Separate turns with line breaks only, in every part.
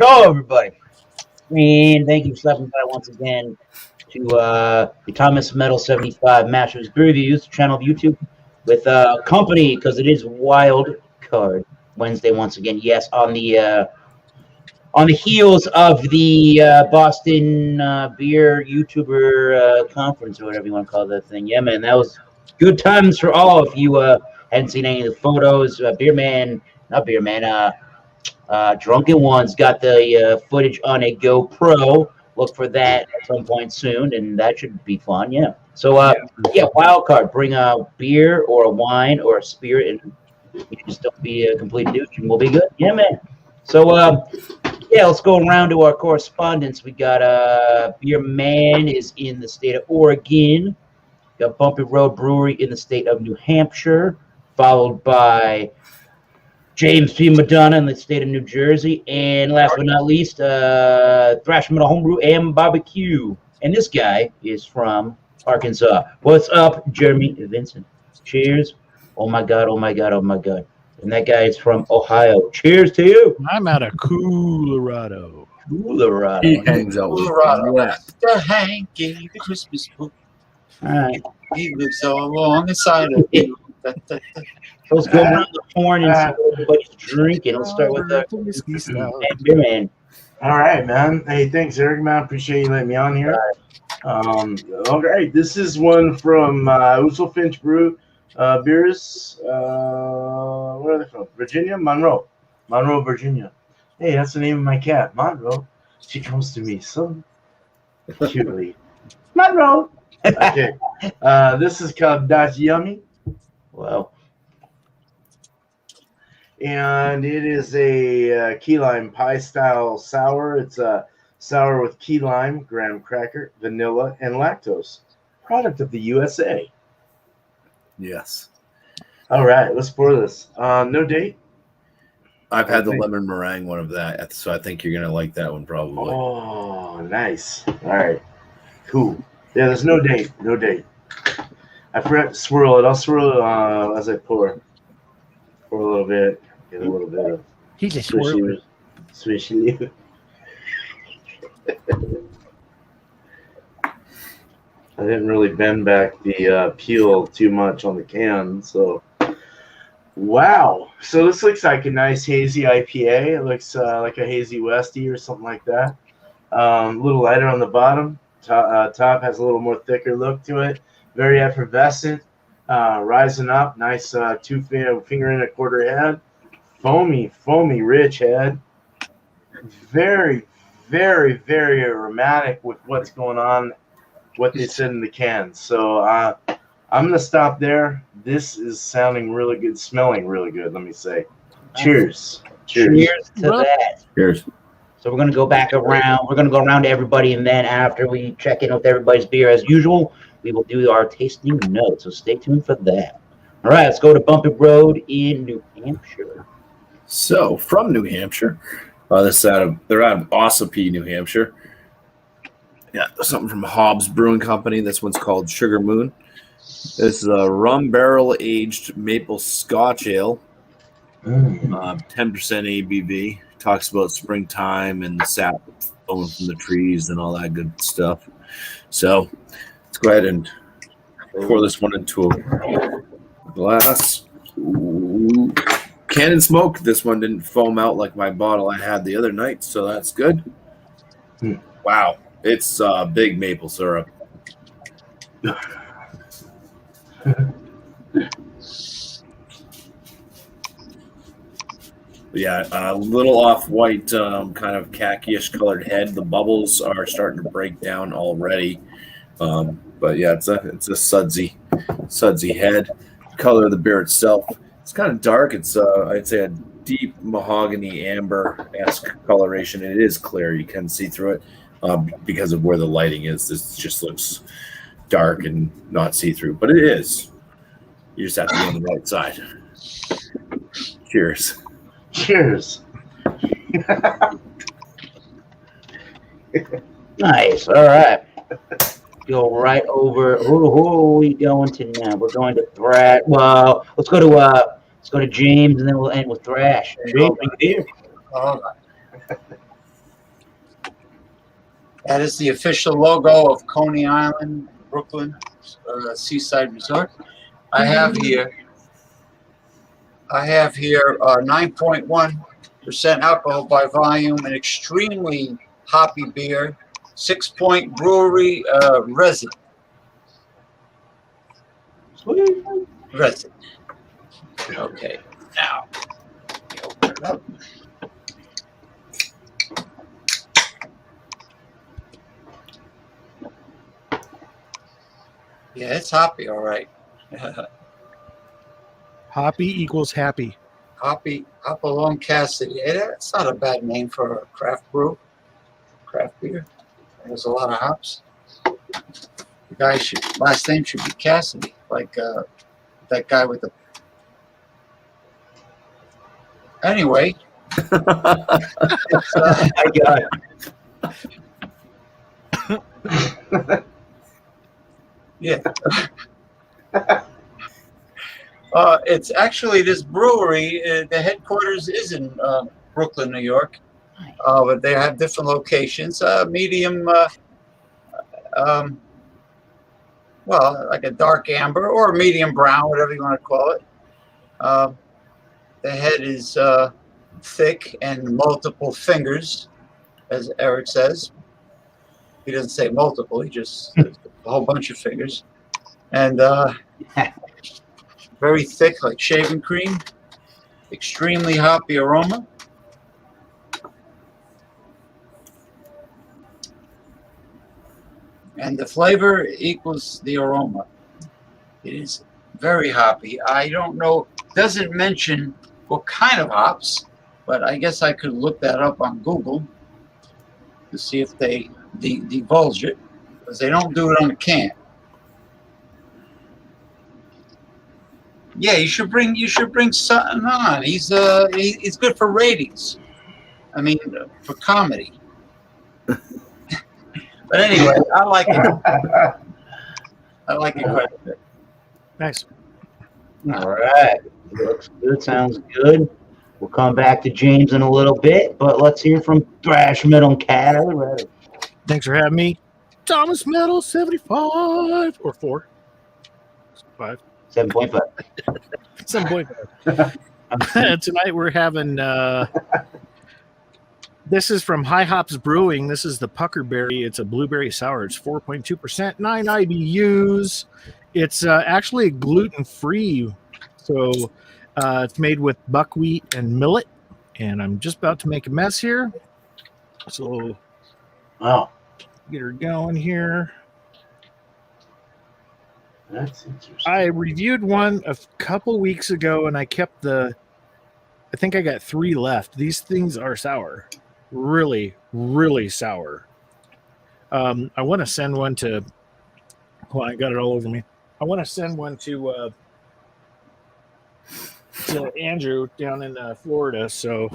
Hello, everybody. And thank you for stopping by once again to the Thomas Metal 75 Masters Reviews channel of YouTube with company, because it is Wild Card Wednesday once again. Yes, on the heels of the Boston beer YouTuber conference, or whatever you want to call that thing. Yeah, man, that was good times for all. If you hadn't seen any of the photos, Drunken One's got the footage on a GoPro. Look for that at some point soon, and that should be fun. Yeah. So, wild card. Bring a beer or a wine or a spirit, and you just don't be a complete douche, and we'll be good. Yeah, man. So, let's go around to our correspondence. We got Beer Man is in the state of Oregon. Got Bumpy Road Brewery in the state of New Hampshire, followed by James P. Madonna in the state of New Jersey, and last but not least, Thrash Metal Homebrew and Barbecue. And this guy is from Arkansas. What's up, Jeremy Vincent? Cheers. Oh my God, oh my God, oh my God. And that guy is from Ohio. Cheers to you.
I'm out of Colorado.
He
hangs out with
the Hanky, the Christmas book.
All right.
He lives along the side of you.
Let's go around the horn and see what everybody's drinking. Let's start with the Beer Man.
All right, man. Hey, thanks, Eric, man. Appreciate you letting me on here. All right, this is one from Uso Finch Brew Beers. Where are they from? Virginia? Monroe, Virginia. Hey, that's the name of my cat, Monroe. She comes to me so cutely. Monroe. Okay. This is called That's Yummy.
Wow.
And it is a key lime pie style sour. It's a sour with key lime, graham cracker, vanilla, and lactose. Product of the USA.
Yes.
All right, let's pour this. No date.
I've had the lemon meringue one of that, so I think you're going to like that one probably.
Oh, nice. All right. Cool. Yeah, there's no date. No date. I forgot to swirl it. I'll swirl it as I pour. Pour a little bit. Get a little bit of
He's a swirler.
Swishy. I didn't really bend back the peel too much on the can, so wow. So this looks like a nice hazy IPA. It looks like a hazy Westie or something like that. A little lighter on the bottom. Top has a little more thicker look to it. Very effervescent. Rising up. Nice 2 finger and a quarter head. Foamy, rich head. Very, very, very aromatic with what's going on, what they said in the can. So I'm going to stop there. This is sounding really good, smelling really good, let me say. Cheers.
Cheers to that.
Cheers.
So we're going to go back around. We're going to go around to everybody, and then after we check in with everybody's beer as usual, we will do our tasting notes. So stay tuned for that. All right, let's go to Bumpy Road in New Hampshire.
So from New Hampshire, they're out of Ossipee, New Hampshire. Yeah, something from Hobbs Brewing Company. This one's called Sugar Moon. This is a rum barrel aged maple Scotch ale. 10% ABV. Talks about springtime and the sap flowing from the trees and all that good stuff. So let's go ahead and pour this one into a glass. Ooh. Cannon smoke. This one didn't foam out like my bottle I had the other night, so that's good. Wow, it's big maple syrup. Yeah, a little off-white, kind of khaki-ish colored head. The bubbles are starting to break down already. But yeah, it's a sudsy head. The color of the beer itself, it's kind of dark. It's I'd say a deep mahogany amber-esque coloration. It is clear. You can see through it because of where the lighting is. This just looks dark and not see-through, but it is. You just have to be on the right side. Cheers.
Cheers.
Nice. All right. Go right over. Who are we going to now? We're going to Thrash. Well, let's go to James, and then we'll end with Thrash. James, are you here?
That is the official logo of Coney Island, Brooklyn Seaside Resort. I have here 9.1% alcohol by volume, an extremely hoppy beer, 6 Point Brewery resin.
Sweet.
Resin. Okay, now open it up. Yeah, it's hoppy, all right.
Hoppy equals happy.
Hoppy, Hopalong Cassidy. Hey, that's not a bad name for a craft beer. There's a lot of hops. The guy last name should be Cassidy, like that guy with the. Anyway,
I got it.
yeah. It's actually this brewery. The headquarters is in Brooklyn, New York, but they have different locations. Medium, well, like a dark amber or a medium brown, whatever you want to call it. The head is thick and multiple fingers, as Eric says. He doesn't say multiple; he just a whole bunch of fingers, and very thick, like shaving cream. Extremely hoppy aroma. And the flavor equals the aroma. It is very hoppy. I don't know, doesn't mention what kind of hops, but I guess I could look that up on Google to see if they divulge it, because they don't do it on the can. Yeah, you should bring something on. He's good for ratings. I mean, for comedy. But anyway, I like it. I like it quite a bit.
Nice.
All right. Looks good. Sounds good. We'll come back to James in a little bit, but let's hear from Thrash Metal Cat. Are we ready?
Thanks for having me. Thomas Metal 75 or 4. 5.
7.5.
7.5. Tonight we're having this is from High Hops Brewing. This is the Puckerberry. It's a blueberry sour. It's 4.2%, 9 IBUs. It's actually gluten-free. So it's made with buckwheat and millet. And I'm just about to make a mess here. So get her going here.
That's interesting.
I reviewed one a couple weeks ago, and I kept I think I got 3 left. These things are sour. Really, really sour. I want to send one to, well, I got it all over me. I want to send one to Andrew down in Florida, so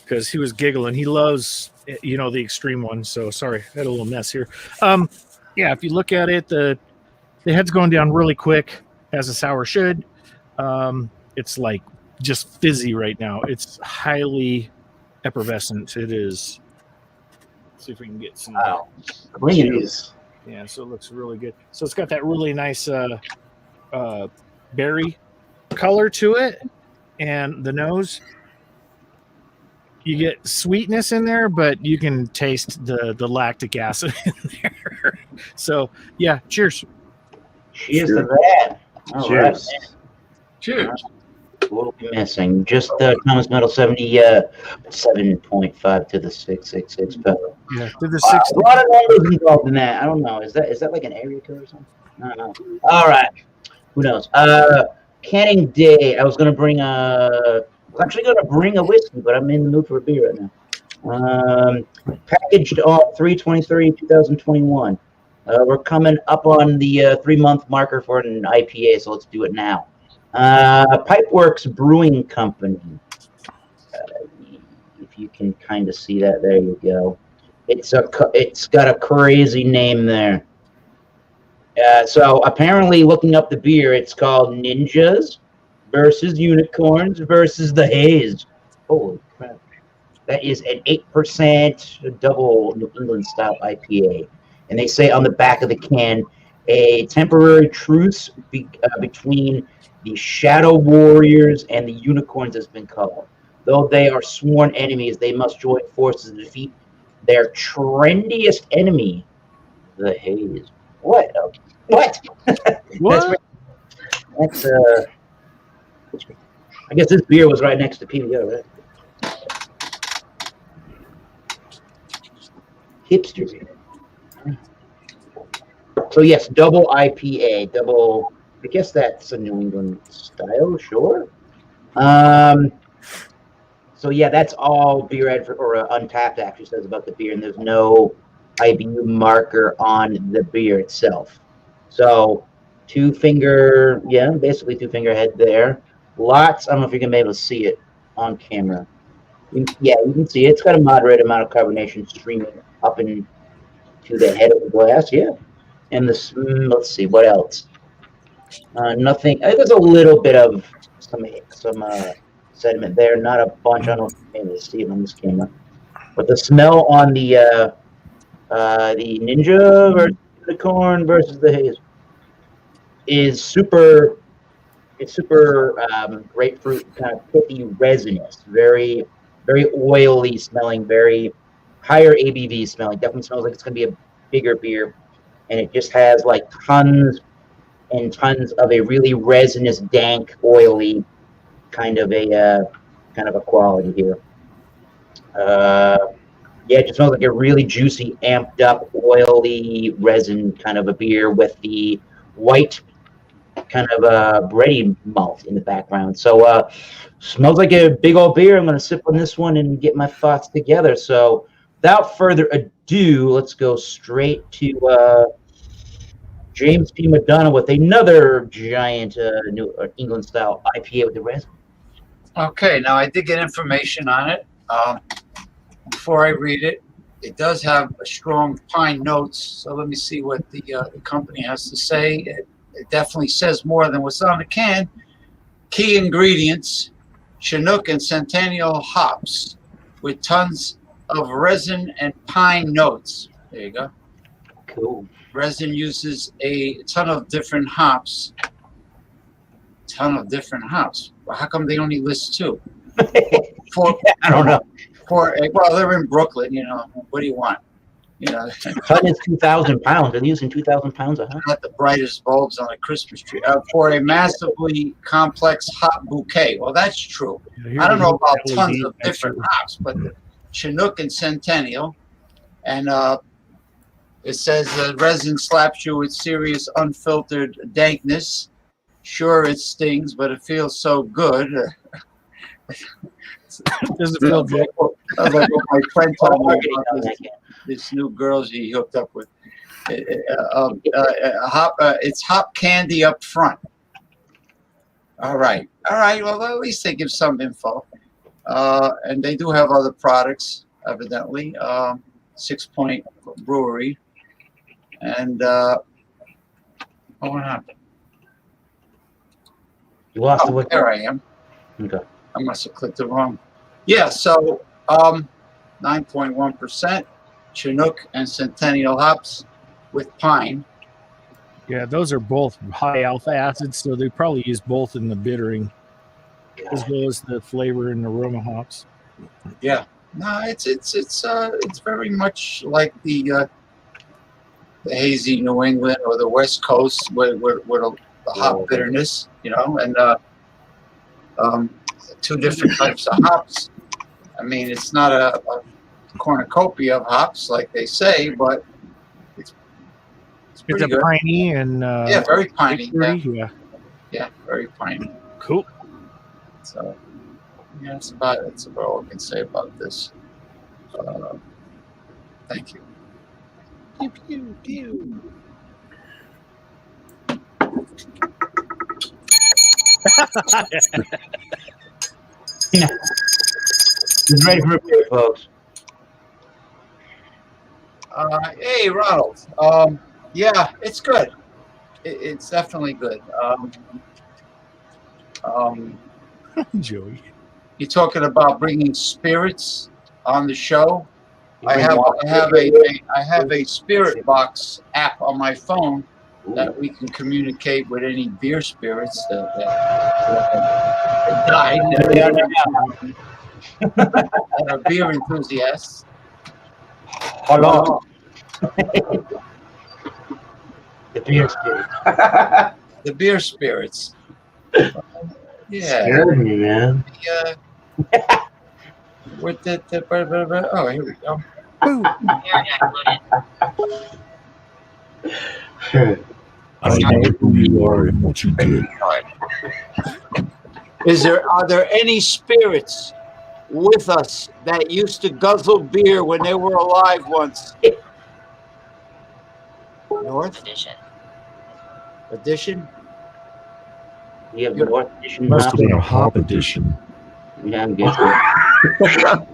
because he was giggling. He loves, the extreme one. So sorry, I had a little mess here. Yeah, if you look at it, the head's going down really quick, as a sour should. It's like just fizzy right now. It's highly effervescent. It is. Let's see if we can get some.
Wow. Clean.
Yeah, so it looks really good. So it's got that really nice berry color to it, and the nose. You get sweetness in there, but you can taste the lactic acid in there. So yeah, cheers.
Cheers to that. All right.
Cheers.
Cheers.
What are we missing? Just Thomas Metal 7.5 to the 666. But
Yeah, to the
a
60.
lot of numbers involved in that. I don't know. Is that like an area code or something? I don't know. All right. Who knows? Canning Day. I was gonna bring a whiskey, but I'm in the mood for a beer right now. Packaged on 3/23/2021. We're coming up on the 3-month marker for an IPA, so let's do it now. Pipeworks Brewing Company. If you can kind of see that, there you go. It's got a crazy name there. So apparently, looking up the beer, it's called Ninjas versus Unicorns versus the Haze. Holy crap! That is an 8% double New England style IPA. And they say on the back of the can, a temporary truce between the Shadow Warriors and the Unicorns has been called. Though they are sworn enemies, they must join forces to defeat their trendiest enemy, the Haze. What? What?
What?
That's I guess this beer was right next to PBO, right? Hipster beer. So yes, double IPA, double. I guess that's a New England style, sure. So yeah, that's all beer ad or Untapped actually says about the beer, and there's no IBU marker on the beer itself. So basically two finger head there. Lots. I don't know if you're gonna be able to see it on camera. Yeah, you can see it. It's got a moderate amount of carbonation streaming up into the head of the glass. Yeah, and this. Let's see what else. Nothing. There's a little bit of some sediment there. Not a bunch. I don't know if you're able to see it on this camera, but the smell on the Ninja versus the Corn versus the Haze is super. It's super grapefruit, kind of pithy, resinous, very, very oily smelling, very higher ABV smelling. Definitely smells like it's going to be a bigger beer, and it just has like tons and tons of a really resinous, dank, oily kind of a quality here. Yeah, it just smells like a really juicy, amped up, oily resin kind of a beer with the white kind of bready malt in the background. So smells like a big old beer. I'm going to sip on this one and get my thoughts together. So without further ado, let's go straight to James P. Madonna with another giant New England style IPA with the resin.
Okay, now I did get information on it. Before I read it, it does have a strong pine notes. So let me see what the company has to say. It definitely says more than what's on the can. Key ingredients: Chinook and Centennial hops with tons of resin and pine notes. There you go.
Cool.
Resin uses a ton of different hops. Well, how come they only list two?
I don't know.
Well, they're in Brooklyn, What do you want?
Ton is 2,000 pounds. They're using 2,000 pounds of hop.
Not the brightest bulbs on a Christmas tree. For a massively complex hop bouquet. Well, that's true. I don't know about tons of different hops, but the Chinook and Centennial. And it says resin slaps you with serious unfiltered dankness. Sure, it stings, but it feels so good.
Does it feel good?
Like what my friend told me about this new girl she hooked up with. It's hop candy up front. All right. Well, at least they give some info. And they do have other products, evidently. 6 Point Brewery. And what happened?
You lost the
there I am.
Okay.
I must have clicked it wrong. Yeah, so 9.1% Chinook and Centennial hops with pine.
Yeah, those are both high alpha acids, so they probably use both in the bittering as well as the flavor and aroma hops.
Yeah, no, it's very much like the hazy New England or the West Coast with the hop bitterness, and two different types of hops. I mean, it's not a cornucopia of hops like they say, but it's pretty good.
Piney and
very piney.
Yeah,
very piney.
Cool.
So yeah, that's about all I can say about this. Thank you. Pew, pew, pew.
He's ready for a beer, folks.
Hey, Ronald. Yeah, it's good. It's definitely good.
Joey.
You're talking about bringing spirits on the show. I have a Spirit Box app on my phone that we can communicate with any beer spirits that died. That are beer enthusiasts.
Hello. The beer spirit.
The beer spirits. Yeah.
Scared me, man.
With the oh, here we go.
I know who you are and what you did.
Are there any spirits with us that used to guzzle beer when they were alive once? North Edition?
We have North Edition.
Must have been a hop edition.
Yeah, I'm guessing.
Are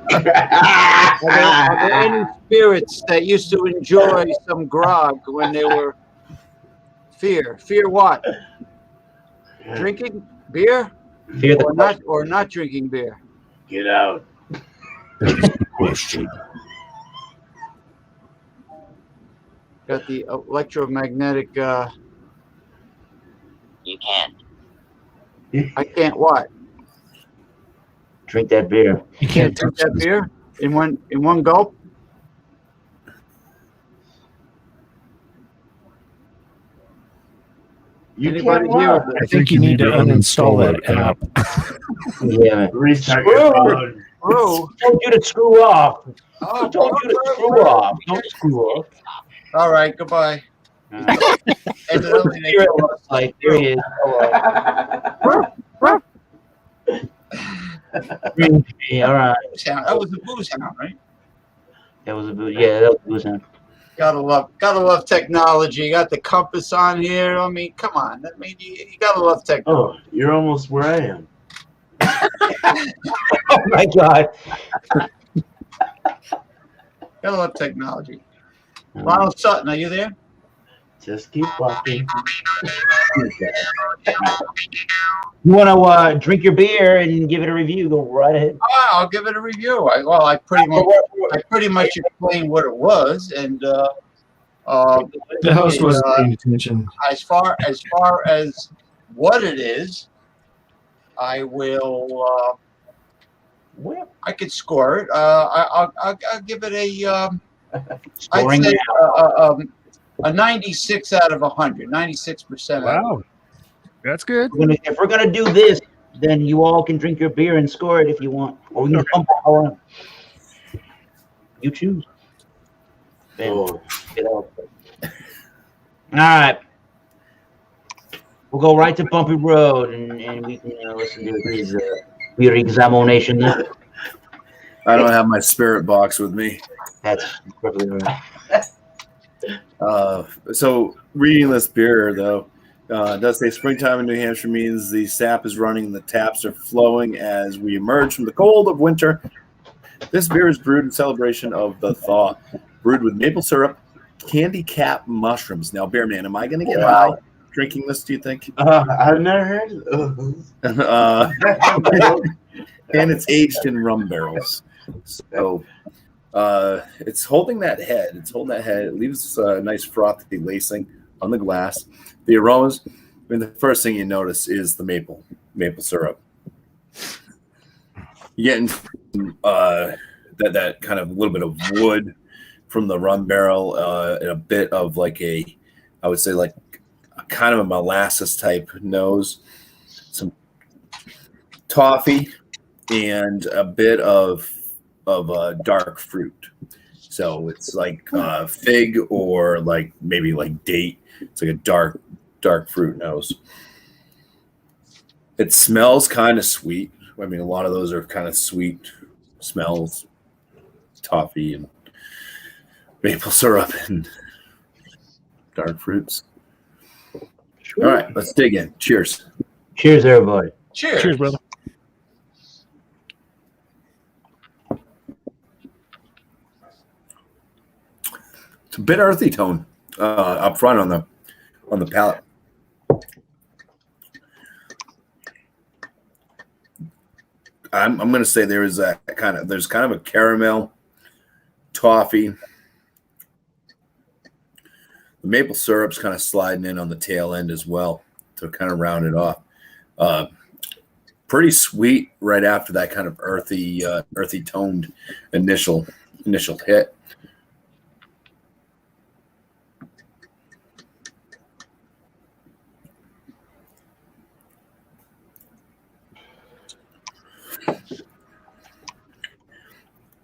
there any spirits that used to enjoy some grog when they were fear what? Drinking beer?
Fear the
Or not drinking beer?
Get out.
That's the question.
Got the electromagnetic
You can't.
I can't what?
drink that beer.
You
Can't
can't
drink
touch
that
this.
beer in one gulp?
You
Anybody
can't
here?
laugh.
I think you need to uninstall that app.
Yeah.
Restart your phone.
Oh,
Told you to screw off.
oh,
Told you to screw off. Don't screw off.
all right, goodbye. And then
Here it looks like there he is. Yeah, all right.
that was a booze hound, right?
That was a boo. Yeah, that was a booze hound.
Gotta love technology. You got the compass on here. I mean, come on. I mean, you gotta love technology.
Oh, you're almost where I am.
Oh my God.
Gotta love technology. Ronald Sutton, are you there?
Just keep walking.
You want to drink your beer and give it a review? Go right ahead.
I'll give it a review. I pretty much explained what it was, and
The host wasn't paying attention.
as far as what it is, I will.
Well,
I could score it. I'll give it a.
scoring.
I'd say a 96 out of 100. 96%.
Wow, that's good.
If we're gonna do this, then you all can drink your beer and score it if you want, or we can pump it around. You choose. Ben,
Oh.
get out. All right. We'll go right to Bumpy Road, and we can listen to his beer examination.
I don't have my spirit box with me.
That's perfectly right.
So reading this beer, though, it does say springtime in New Hampshire means the sap is running and the taps are flowing as we emerge from the cold of winter. This beer is brewed in celebration of the thaw, brewed with maple syrup, candy cap mushrooms. Now, Bearman, am I going to get high drinking this, do you think?
I've never heard of those.
And it's aged in rum barrels. So it's holding that head. It leaves a nice frothy lacing on the glass. The aromas, I mean, the first thing you notice is the maple syrup. You're getting that kind of little bit of wood from the rum barrel, and a bit of I would say a kind of a molasses type nose, some toffee, and a bit of dark fruit. So it's like fig or maybe date. It's like a dark fruit nose. It smells kind of sweet. I mean, a lot of those are kind of sweet smells, toffee and maple syrup and dark fruits. All right, let's dig in. Cheers.
Cheers, everybody.
Cheers.
Cheers, brother.
It's a bit earthy tone up front on the palate. I'm going to say there's kind of a caramel, toffee. The maple syrup's kind of sliding in on the tail end as well to kind of round it off. Pretty sweet right after that kind of earthy toned initial hit.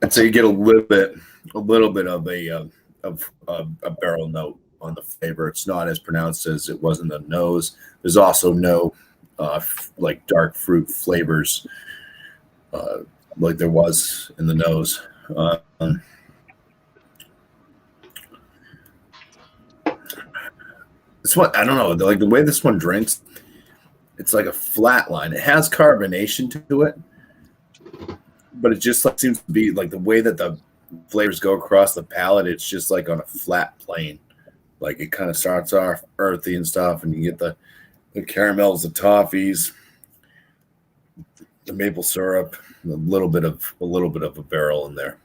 And so you get a little bit of a barrel note on the flavor. It's not as pronounced as it was in the nose. There's also no like dark fruit flavors like there was in the nose. This one, I don't know, like the way this one drinks, it's like a flat line. It has carbonation to it, but it just like seems to be like the way that the flavors go across the palate. It's just like on a flat plane. Like it kind of starts off earthy and stuff, and you get the caramels, the toffees, the maple syrup, a little bit of a barrel in there.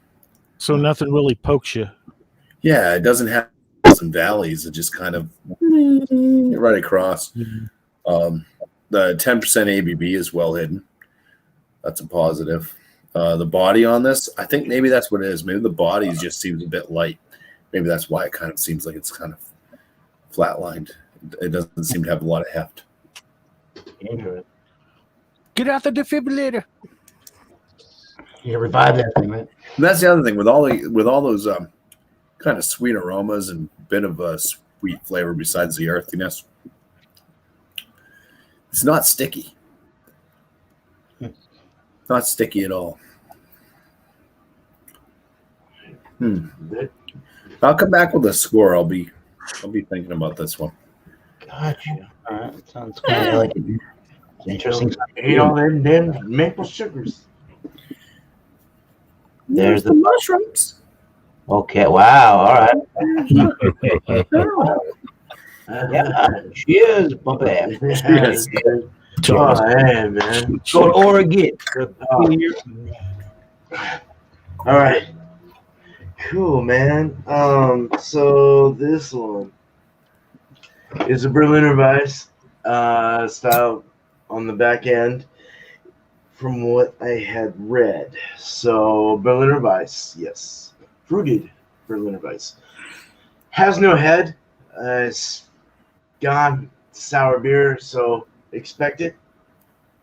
So nothing really pokes you.
Yeah, it doesn't have some valleys. It just kind of right across. The 10% ABV is well hidden. That's a positive. The body on this, I think maybe that's what it is. Maybe the body just seems a bit light. Maybe that's why it kind of seems like it's kind of flatlined. It doesn't seem to have a lot of heft.
Interesting.
Get out the defibrillator.
You revive that thing, man.
And that's the other thing with all those kind of sweet aromas and bit of a sweet flavor besides the earthiness. It's not sticky. Not sticky at all. I'll come back with a score. I'll be thinking about this one.
Gotcha. All right. Sounds kind of like an interesting.
Ate all them maple sugars.
There's the
mushrooms.
Okay. Wow. All right. Yeah. Cheers, Bumpy.
Cheers. Oh, hey, man.
Go to Oregon.
All right. Cool, man. So this one is a Berliner Weiss style on the back end from what I had read. So Berliner Weiss, yes. Fruited Berliner Weiss. Has no head. It's gone. Sour beer, so expect it.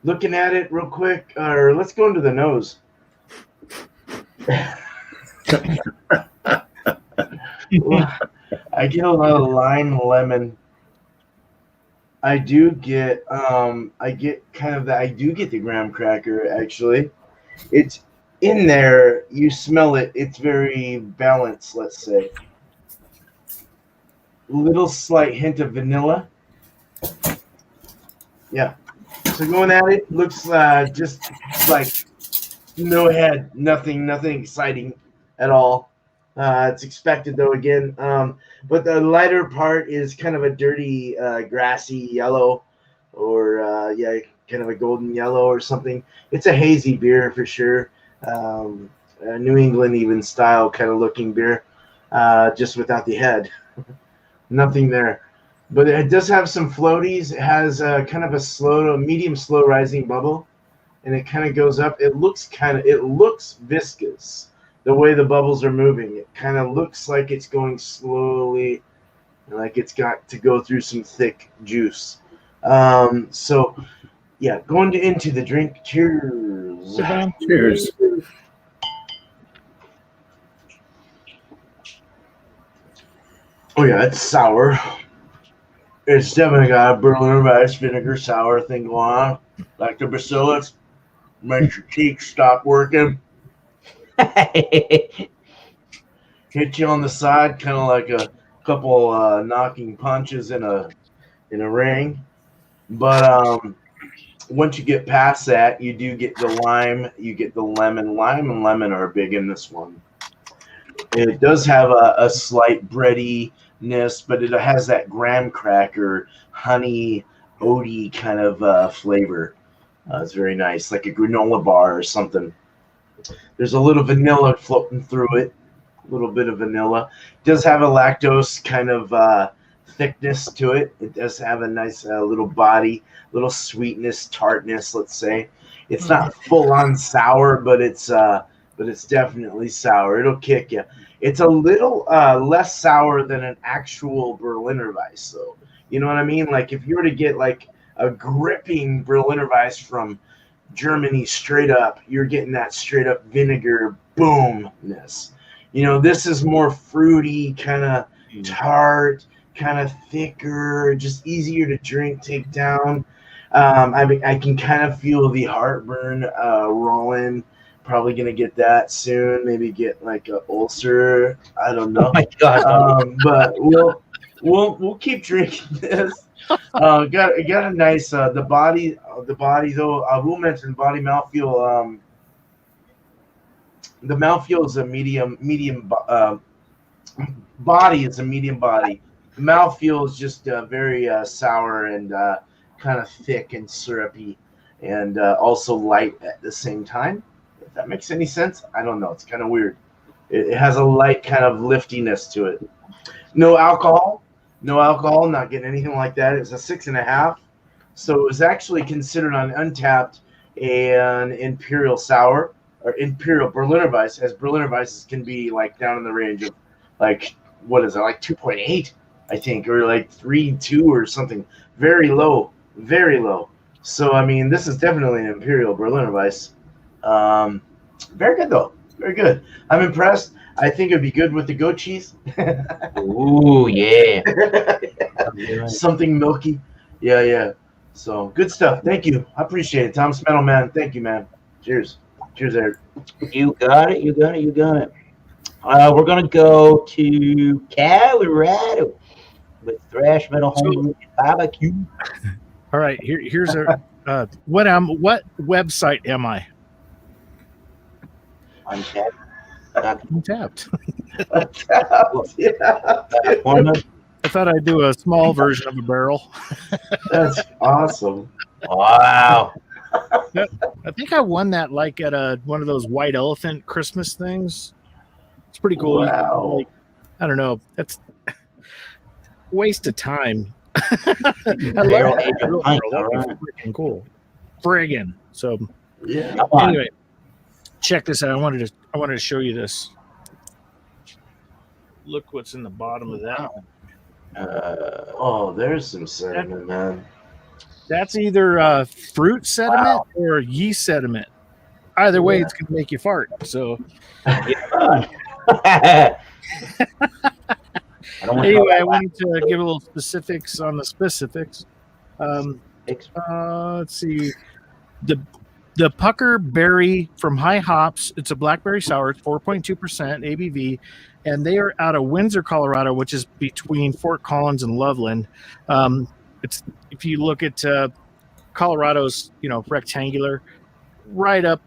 Looking at it real quick, or let's go into the nose. I get a lot of lime, lemon. I do get the graham cracker actually. It's in there. You smell it. It's very balanced. Let's say. Little slight hint of vanilla. Yeah. So going at it, looks just like no head, nothing exciting at all. It's expected though again. But the lighter part is kind of a dirty, grassy yellow, or kind of a golden yellow or something. It's a hazy beer for sure. New England even style kind of looking beer, just without the head. Nothing there. But it does have some floaties. It has kind of a medium slow rising bubble, and it kind of goes up. It looks viscous the way the bubbles are moving. It kind of looks like it's going slowly, like it's got to go through some thick juice. So, yeah, going into the drink. Cheers.
Cheers.
Oh yeah, it's sour. It's definitely got a Berliner Weiss vinegar sour thing going on. Like the bacillus makes your teeth stop working. Hit you on the side, kind of like a couple knocking punches in a ring. But once you get past that, you do get the lime, you get the lemon. Lime and lemon are big in this one. It does have a slight breadiness, but it has that graham cracker, honey, oaty kind of flavor. It's very nice, like a granola bar or something. There's a little vanilla floating through it, a little bit of vanilla. It does have a lactose kind of thickness to it. It does have a nice little body, little sweetness, tartness, let's say. It's not full on sour, but it's definitely sour. It'll kick you. It's a little less sour than an actual Berliner Weiss, though. You know what I mean? Like if you were to get like a gripping Berliner Weiss from Germany straight up, you're getting that straight up vinegar boomness. You know, this is more fruity, kind of tart, kind of thicker, just easier to drink, take down. I can kind of feel the heartburn rolling. Probably gonna get that soon. Maybe get like an ulcer. I don't know.
Oh my God.
But we'll keep drinking this. Got a nice the body though. I will mention body mouthfeel. The mouthfeel is a medium body is a medium body. The mouthfeel is just very sour and kind of thick and syrupy, and also light at the same time. If that makes any sense, I don't know. It's kind of weird. It has a light kind of liftiness to it. No alcohol, not getting anything like that. It's a 6.5, so it was actually considered on Untapped an imperial sour or imperial Berliner Weiss, as Berliner Weisses can be like down in the range of like, what is it, like 2.8, I think, or like 3.2 or something. Very low, very low. So I mean, this is definitely an imperial Berliner Weiss. Very good though, very good. I'm impressed. I think it'd be good with the goat cheese.
Ooh, yeah.
Something milky. Yeah. So good stuff. Thank you. I appreciate it. Thomas Metal Man. Thank you, man. Cheers. Cheers, Eric.
You got it. We're gonna go to Colorado with Thrash Metal Home Barbecue.
All right, here's a what website am I?
Untapped.
Untapped.
Yeah.
I thought I'd do a small version of a barrel.
That's awesome.
Wow.
I think I won that like at one of those white elephant Christmas things. It's pretty cool.
Wow.
Like, I don't know. That's waste of time.
Barrel aged
That
pint,
was
all right.
freaking cool. Friggin'. So
Yeah.
Come on.
anyway, check this out. I wanted to show you this. Look what's in the bottom of that.
Oh, there's some sediment, man.
That's either fruit sediment or yeast sediment. Either way, it's going to make you fart. So
I don't want
anyway, I wanted to give a little specifics on the specifics.
to
Let's see. The Pucker Berry from High Hops. It's a blackberry sour. It's 4.2% ABV, and they are out of Windsor, Colorado, which is between Fort Collins and Loveland. It's if you look at Colorado's, rectangular, right up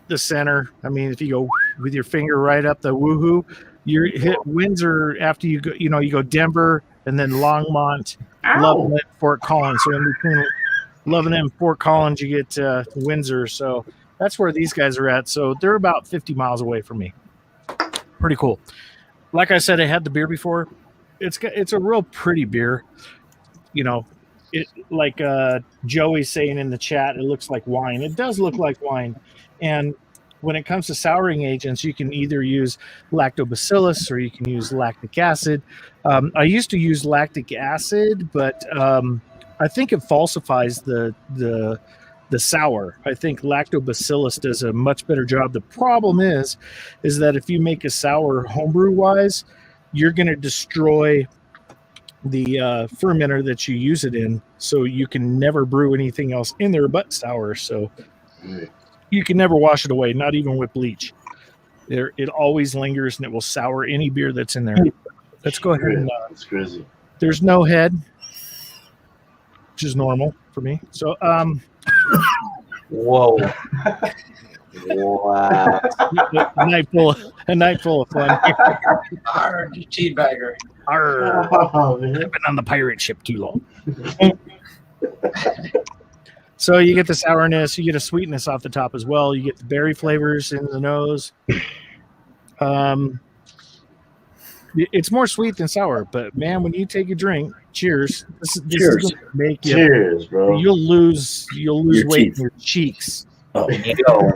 the center. I mean, if you go with your finger right up the woohoo, you hit Windsor after you go. You go Denver and then Longmont, Loveland, Fort Collins. So in between Loveland and Fort Collins, you get Windsor. So that's where these guys are at. So they're about 50 miles away from me. Pretty cool. Like I said, I had the beer before. It's a real pretty beer. It like Joey's saying in the chat, it looks like wine. It does look like wine. And when it comes to souring agents, you can either use lactobacillus or you can use lactic acid. I used to use lactic acid, but I think it falsifies the sour. I think lactobacillus does a much better job. The problem is that if you make a sour homebrew wise, you're going to destroy the fermenter that you use it in, so you can never brew anything else in there but sour. So you can never wash it away, not even with bleach. It always lingers, and it will sour any beer that's in there. Let's go ahead and
That's crazy.
there's no head, which is normal for me. So
Whoa. Wow.
a night full of fun.
Arr, you teabagger.
Arr,
Oh, man.
I've been on the pirate ship too long. So you get the sourness, you get a sweetness off the top as well. You get the berry flavors in the nose. It's more sweet than sour, but man, when you take a drink, cheers. This
Cheers.
is gonna make you.
Cheers, bro.
You'll lose
Your
weight
teeth.
in your cheeks.
Oh,
There you go.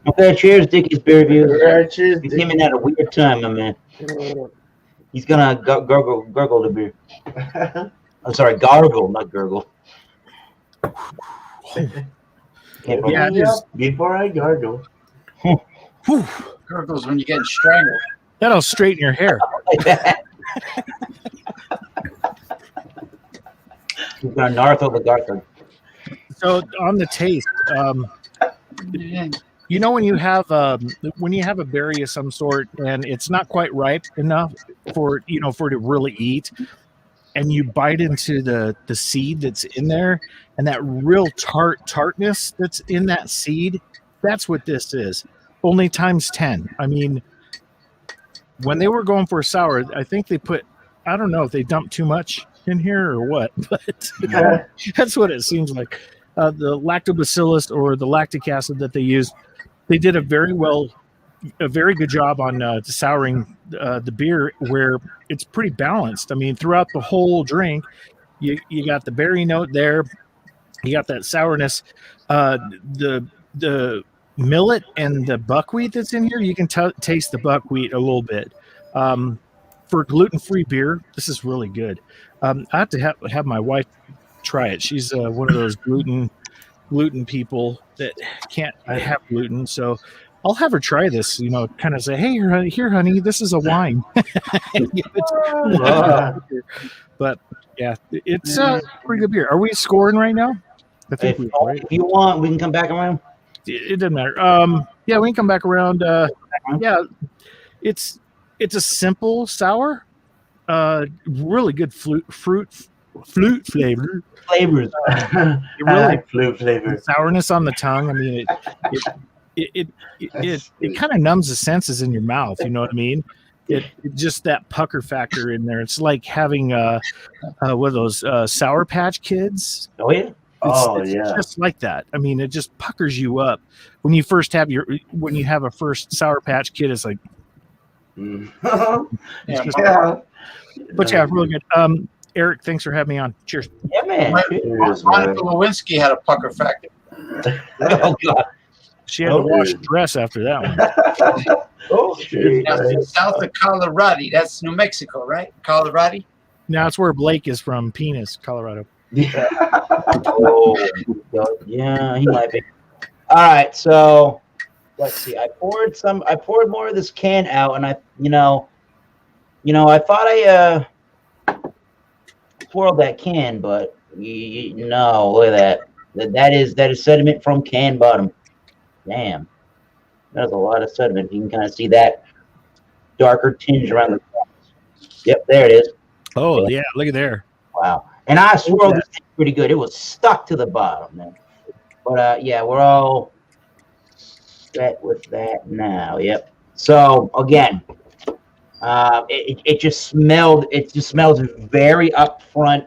Okay, cheers, Dickie's beer review.
Yeah, cheers,
He's giving that a weird time, my man. He's gonna gurgle the beer. I'm sorry, gargle, not gurgle. Can't
Yeah, it is.
Before I gargle.
Whew,
Gurgles when you're getting strangled.
that'll straighten your hair.
like that. He's gonna narthle the gargle.
So on the taste, you know when you have a berry of some sort and it's not quite ripe enough for it to really eat, and you bite into the seed that's in there, and that real tartness that's in that seed, that's what this is. Only times 10. I mean, when they were going for a sour, I think they put, I don't know if they dumped too much in here or what, but that's what it seems like. The lactobacillus or the lactic acid that they used, they did a very good job on souring the beer, where it's pretty balanced. I mean, throughout the whole drink, you got the berry note there, you got that sourness, the millet and the buckwheat that's in here. You can taste the buckwheat a little bit. For gluten-free beer, this is really good. I have to have my wife try it. She's one of those gluten people that can't have gluten, so I'll have her try this. Kind of say, "Hey, here, honey, this is a wine." But yeah, it's pretty good beer. Are we scoring right now? I think
If you want, we can come back around.
it doesn't matter. Yeah, we can come back around. Yeah, it's a simple sour, really good fruit flavor.
Flavors.
It
I
really
like flute flavor.
sourness on the tongue. I mean, it kind of numbs the senses in your mouth. You know what I mean? It just that pucker factor in there. It's like having one of those Sour Patch Kids.
Oh yeah.
It's just like that. I mean, it just puckers you up when you have a first Sour Patch Kid. It's like,
Yeah,
but yeah, really good. Eric, thanks for having me on. Cheers.
Yeah, man.
Cheers, man.
Monica Lewinsky had a pucker factor.
Oh god.
She had to wash the dress after that one.
Oh, shit.
That's south of Colorado. That's New Mexico, right? Colorado.
Now it's where Blake is from, Penis, Colorado.
Oh, yeah, he might be. All right, so let's see. I poured more of this can out, and I thought I swirled that can, but no, look at that. That is sediment from can bottom. Damn, that's a lot of sediment. You can kind of see that darker tinge around the corners. Yep, there it is.
Oh yeah, look at there.
Wow. And I swirled this thing pretty good. It was stuck to the bottom, man. But yeah, we're all set with that now. Yep. So again, it just smelled. It just smells very upfront,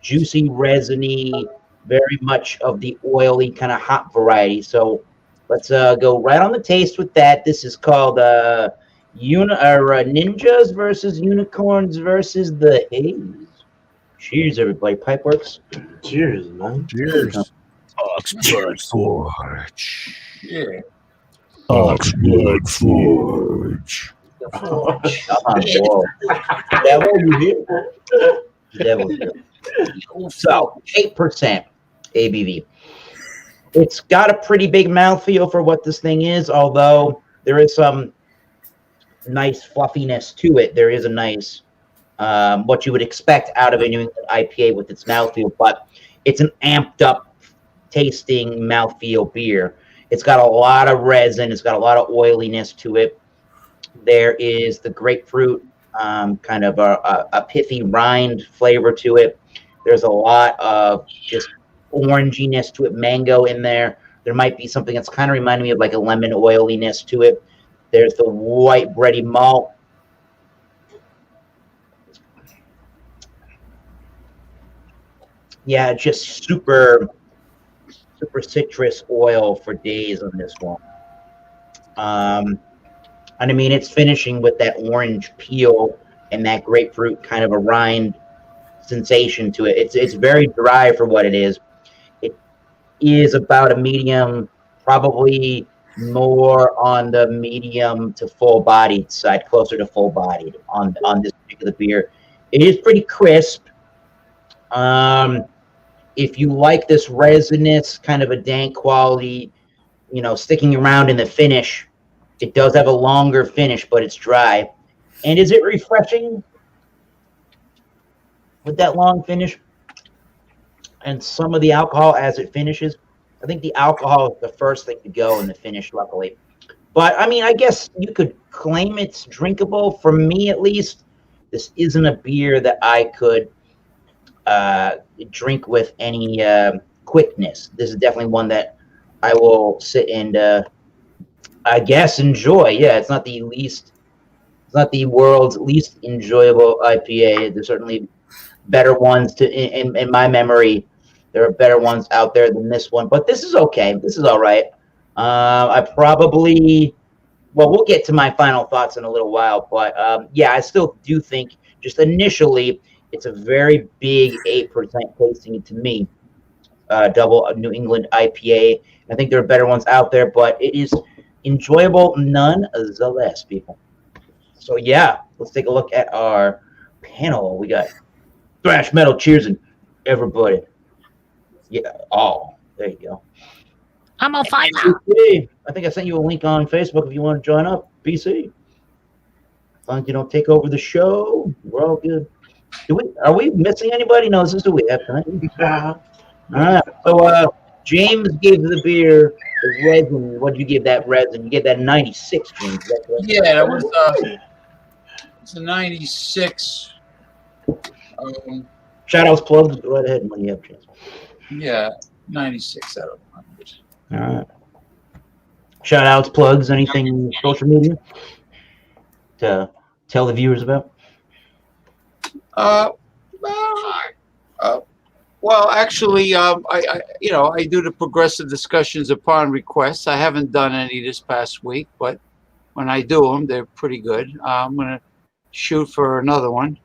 juicy, resiny, very much of the oily kind of hot variety. So let's go right on the taste with that. This is called Ninjas versus Unicorns versus the Haze. Cheers, everybody. Pipeworks.
Cheers, man.
Cheers.
Oxblood Forge.
Yeah.
Oxblood Forge.
Whoa. Devil, you here? Devil here. So 8% ABV. It's got a pretty big mouthfeel for what this thing is, although there is some nice fluffiness to it. There is a nice what you would expect out of a New England IPA with its mouthfeel, but it's an amped up tasting mouthfeel beer. It's got a lot of resin. It's got a lot of oiliness to it. There is the grapefruit, kind of a pithy rind flavor to it. There's a lot of just oranginess to it, mango in there. There might be something that's kind of reminding me of like a lemon oiliness to it. There's the white bready malt. Yeah, just super super citrus oil for days on this one. And I mean, it's finishing with that orange peel and that grapefruit kind of a rind sensation to it. It's very dry for what it is. It is about a medium, probably more on the medium to full bodied side, closer to full bodied on this particular beer. It is pretty crisp. If you like this resinous kind of a dank quality, sticking around in the finish, it does have a longer finish, but it's dry. And is it refreshing with that long finish and some of the alcohol as it finishes? I think the alcohol is the first thing to go in the finish, luckily. But, I mean, I guess you could claim it's drinkable. For me, at least, this isn't a beer that I could drink with any quickness. This is definitely one that I will sit and, I guess, enjoy. Yeah, it's not the world's least enjoyable IPA. There's certainly better ones in my memory. There are better ones out there than this one, but this is okay. This is all right. We'll get to my final thoughts in a little while, but yeah, I still do think just initially it's a very big 8% tasting to me. Double New England IPA. I think there are better ones out there, but it is enjoyable nonetheless, people. So yeah, let's take a look at our panel. We got thrash metal cheers and everybody. Yeah, there you go.
I'm on fire.
PC, I think I sent you a link on Facebook if you want to join up. PC. As long as you don't take over the show, we're all good. Are we missing anybody? No, this is who we have tonight. All right. So James gave the beer the resin. What did you give that resin? You gave that 96, James. Is that correct?
Yeah, that was it's a 96.
Shout outs, plugs. Go right ahead when you have a chance.
Yeah, 96 out of 100.
All right. Shout outs, plugs, anything social media to tell the viewers about?
Well, actually, I do the progressive discussions upon request. I haven't done any this past week, but when I do them, they're pretty good. I'm gonna shoot for another one.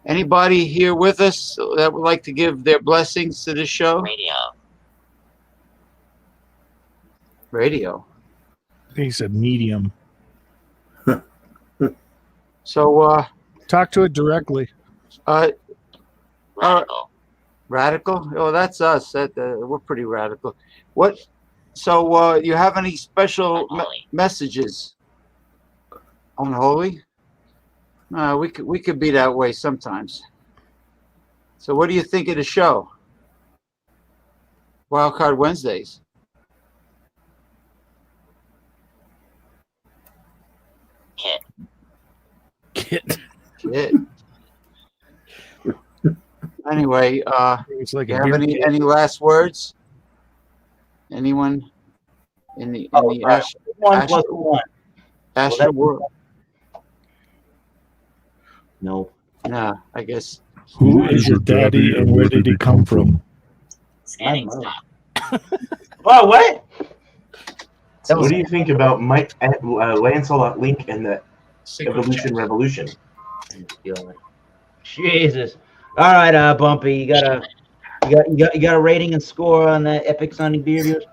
Anybody here with us that would like to give their blessings to this show? Radio.
I think he said medium.
So,
Talk to it directly.
Radical? Oh, that's us. We're pretty radical. What? So, you have any special messages? Unholy? We could be that way sometimes. So, what do you think of the show? Wildcard Wednesdays.
Kit.
Anyway,
It's like
you
a
have
beer
any last words? Anyone in the
One plus one.
Astro world?
No.
Nah, I guess.
Who is your daddy and where did he come from?
Scanning stop.
Oh, what?
What do you think about Lancelot Link and the Evolution Revolution?
Jesus. All right, Bumpy, you got a rating and score on that epic sounding beer of yours?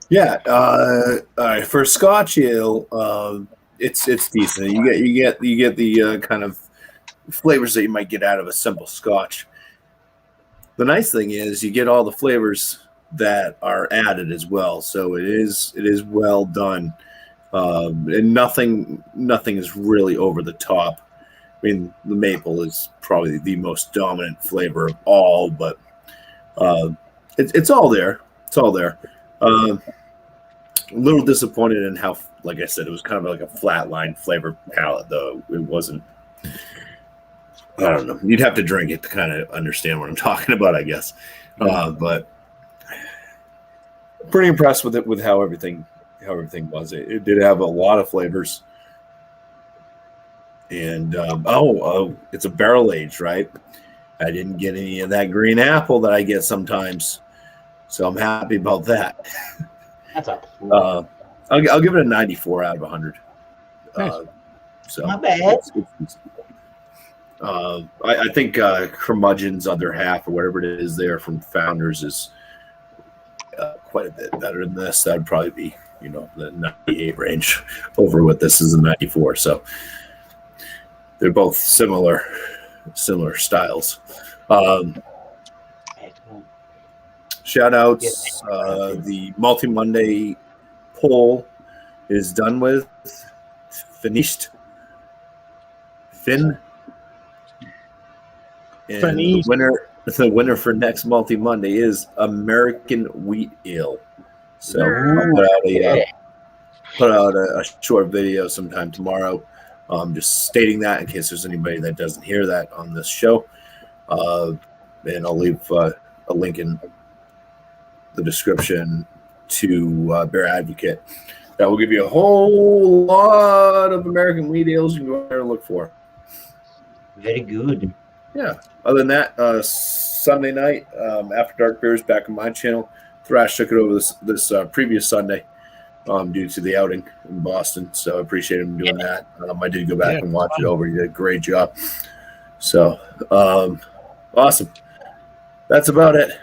Yeah. All right. For Scotch ale, it's decent. You get the kind of flavors that you might get out of a simple Scotch. The nice thing is you get all the flavors that are added as well. So it is well done, and nothing is really over the top. I mean, the maple is probably the most dominant flavor of all, but it's all there. It's all there. A little disappointed in how, like I said, it was kind of like a flatline flavor palette, though. It wasn't. I don't know. You'd have to drink it to kind of understand what I'm talking about, I guess. But pretty impressed with it, with how everything was. It did have a lot of flavors. And it's a barrel aged, right? I didn't get any of that green apple that I get sometimes. So I'm happy about that.
That's a
I'll give it a 94 out of 100.
Nice.
So
not bad.
it's I think Curmudgeon's other half or whatever it is there from Founders is quite a bit better than this. That'd probably be, the 98 range over what this is in 94. So they're both similar styles. Shout outs. The Multi Monday poll is done with. Finished. And the winner for next Multi Monday is American Wheat Ale. So I'll put out a short video sometime tomorrow, just stating that in case there's anybody that doesn't hear that on this show. And I'll leave a link in the description to Bear Advocate. That will give you a whole lot of American wheat ales you can go there and look for.
Very good.
Yeah. Other than that, Sunday night, After Dark Beers back on my channel. Thrash took it over this previous Sunday due to the outing in Boston. So I appreciate him doing that. I did go back and watch it over. He did a great job. So awesome. That's about it.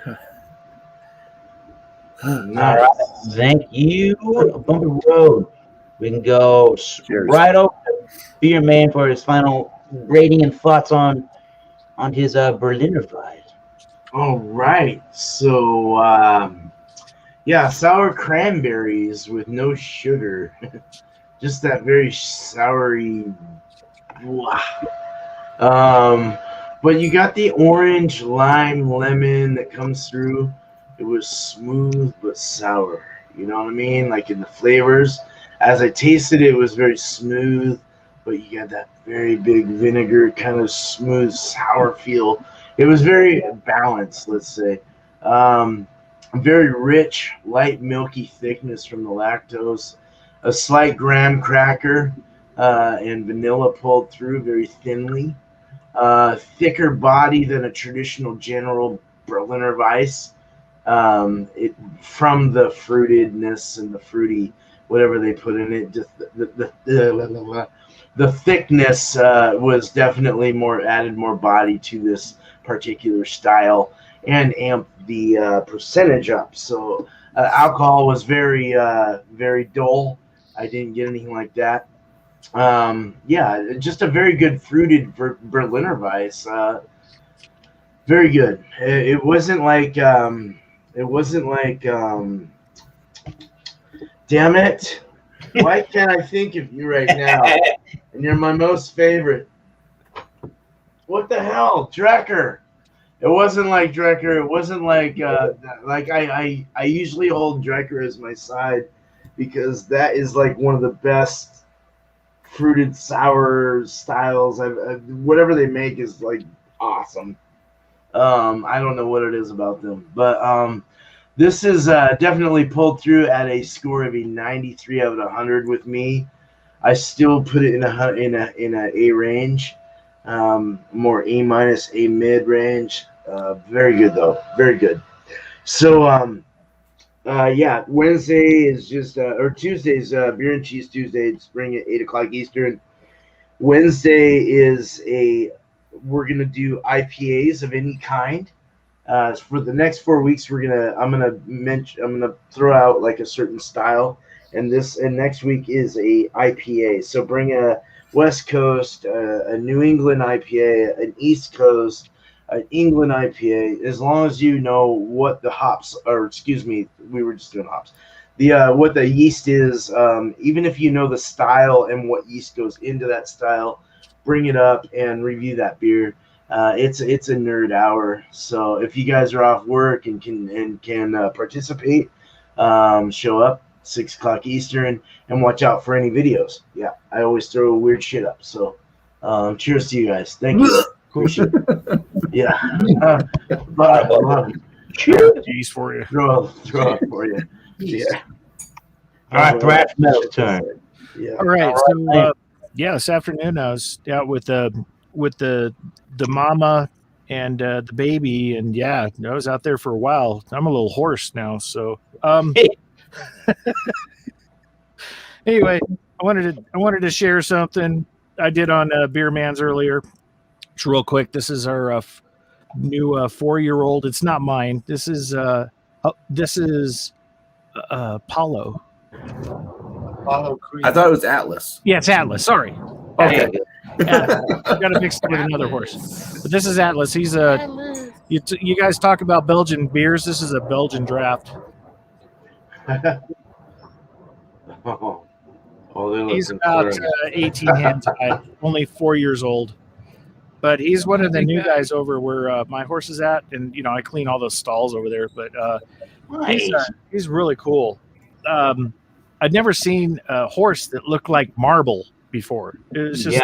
All right. Thank you. Bumpy Road. We can go right over to Beer Man for his final rating and thoughts on his Berliner Weiss.
All right. So, sour cranberries with no sugar. Just that very soury. But you got the orange, lime, lemon that comes through. It was smooth but sour. You know what I mean? Like in the flavors. As I tasted it, it was very smooth, but you got that very big vinegar, kind of smooth, sour feel. It was very balanced, let's say. Very rich, light, milky thickness from the lactose. A slight graham cracker and vanilla pulled through very thinly. Thicker body than a traditional general Berliner Weiss. It from the fruitedness and the fruity whatever they put in it, just the thickness was definitely added more body to this particular style and amped the percentage up. So alcohol was very very dull. I didn't get anything like that. Just a very good fruited Berliner Weiss. Very good. It wasn't like damn it. Why can't I think of you right now? And you're my most favorite. What the hell? Drecker. It wasn't like Drecker. It wasn't like I usually hold Drecker as my side because that is like one of the best fruited sour styles. Whatever they make is like awesome. I don't know what it is about them, but this is definitely pulled through at a score of a 93 out of 100 with me. I still put it in a A range, more A minus, A mid range. Very good though, very good. So Wednesday is just or Tuesday's Beer and Cheese Tuesday. Spring at 8 o'clock Eastern. Wednesday is we're gonna do IPAs of any kind. For the next 4 weeks, I'm gonna throw out like a certain style, and next week is a IPA. So bring a West Coast, a New England IPA, an East Coast, an England IPA. As long as you know what the hops, or excuse me, we were just doing hops. What the yeast is, even if you know the style and what yeast goes into that style, bring it up and review that beer. It's a nerd hour, so if you guys are off work and can participate, show up 6 o'clock Eastern and watch out for any videos. Yeah, I always throw weird shit up. So, cheers to you guys. Thank you. Cool shit. Yeah.
Cheese for you.
Throw up for you. Yeah.
All right, Thrash Metal's turn.
Yeah.
All right. So this afternoon I was out with the Mama and the baby, and yeah, I was out there for a while. I'm a little hoarse now, so anyway, I wanted to share something I did on Beer Man's earlier. It's real quick. This is our new 4-year-old. It's not mine. This is Paulo.
Apollo Creed.
I thought it was Atlas.
Yeah, it's Atlas. Sorry.
Okay.
I got to mix it with another horse. But this is Atlas. He's you guys talk about Belgian beers. This is a Belgian draft. He's about 18 hands high, only 4 years old. But he's one of the new guys over where my horse is at, and I clean all those stalls over there. But he's really cool. I'd never seen a horse that looked like marble before. It was just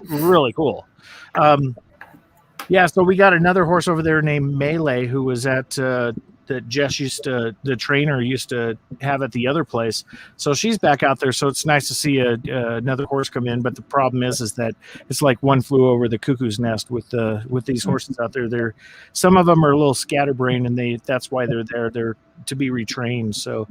really cool. So we got another horse over there named Melee, who was at that Jess the trainer used to have at the other place. So she's back out there. So it's nice to see another horse come in. But the problem is that it's like one flew over the cuckoo's nest with these horses out there. Some of them are a little scatterbrained, and that's why they're there. They're to be retrained. So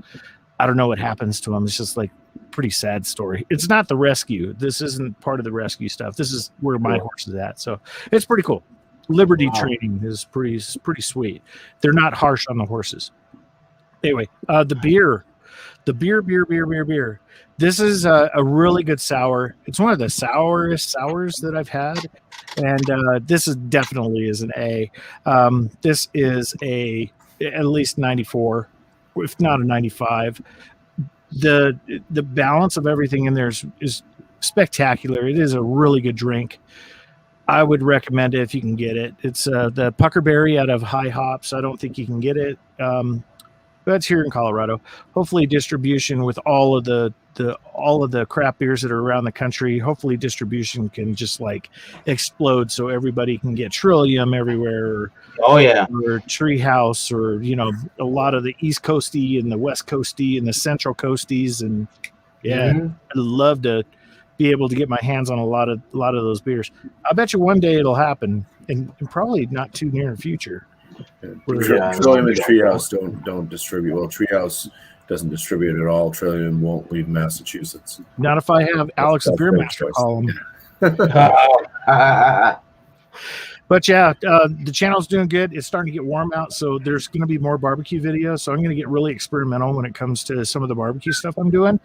I don't know what happens to them. It's just like pretty sad story. It's not the rescue. This isn't part of the rescue stuff. This is where my horse is at. So it's pretty cool. Liberty training is pretty sweet. They're not harsh on the horses. Anyway, the beer. This is a really good sour. It's one of the sourest sours that I've had, and this is definitely is an A. This is at least 94, if not a 95. The balance of everything in there is spectacular. It is a really good drink. I would recommend it if you can get it. It's the Puckerberry out of High Hops. I don't think you can get it. But it's here in Colorado. Hopefully distribution with all of the craft beers that are around the country. Hopefully distribution can just like explode so everybody can get Trillium everywhere. Or Treehouse, or a lot of the East Coasty and the West Coasty and the Central Coasties, and I'd love to be able to get my hands on a lot of those beers. I bet you one day it'll happen, and probably not too near in the future.
Trillium and Treehouse don't distribute. Well, Treehouse doesn't distribute at all. Trillium won't leave Massachusetts.
Not if I have Alex the Beer Master call him. But the channel's doing good. It's starting to get warm out, so there's going to be more barbecue videos. So I'm going to get really experimental when it comes to some of the barbecue stuff I'm doing.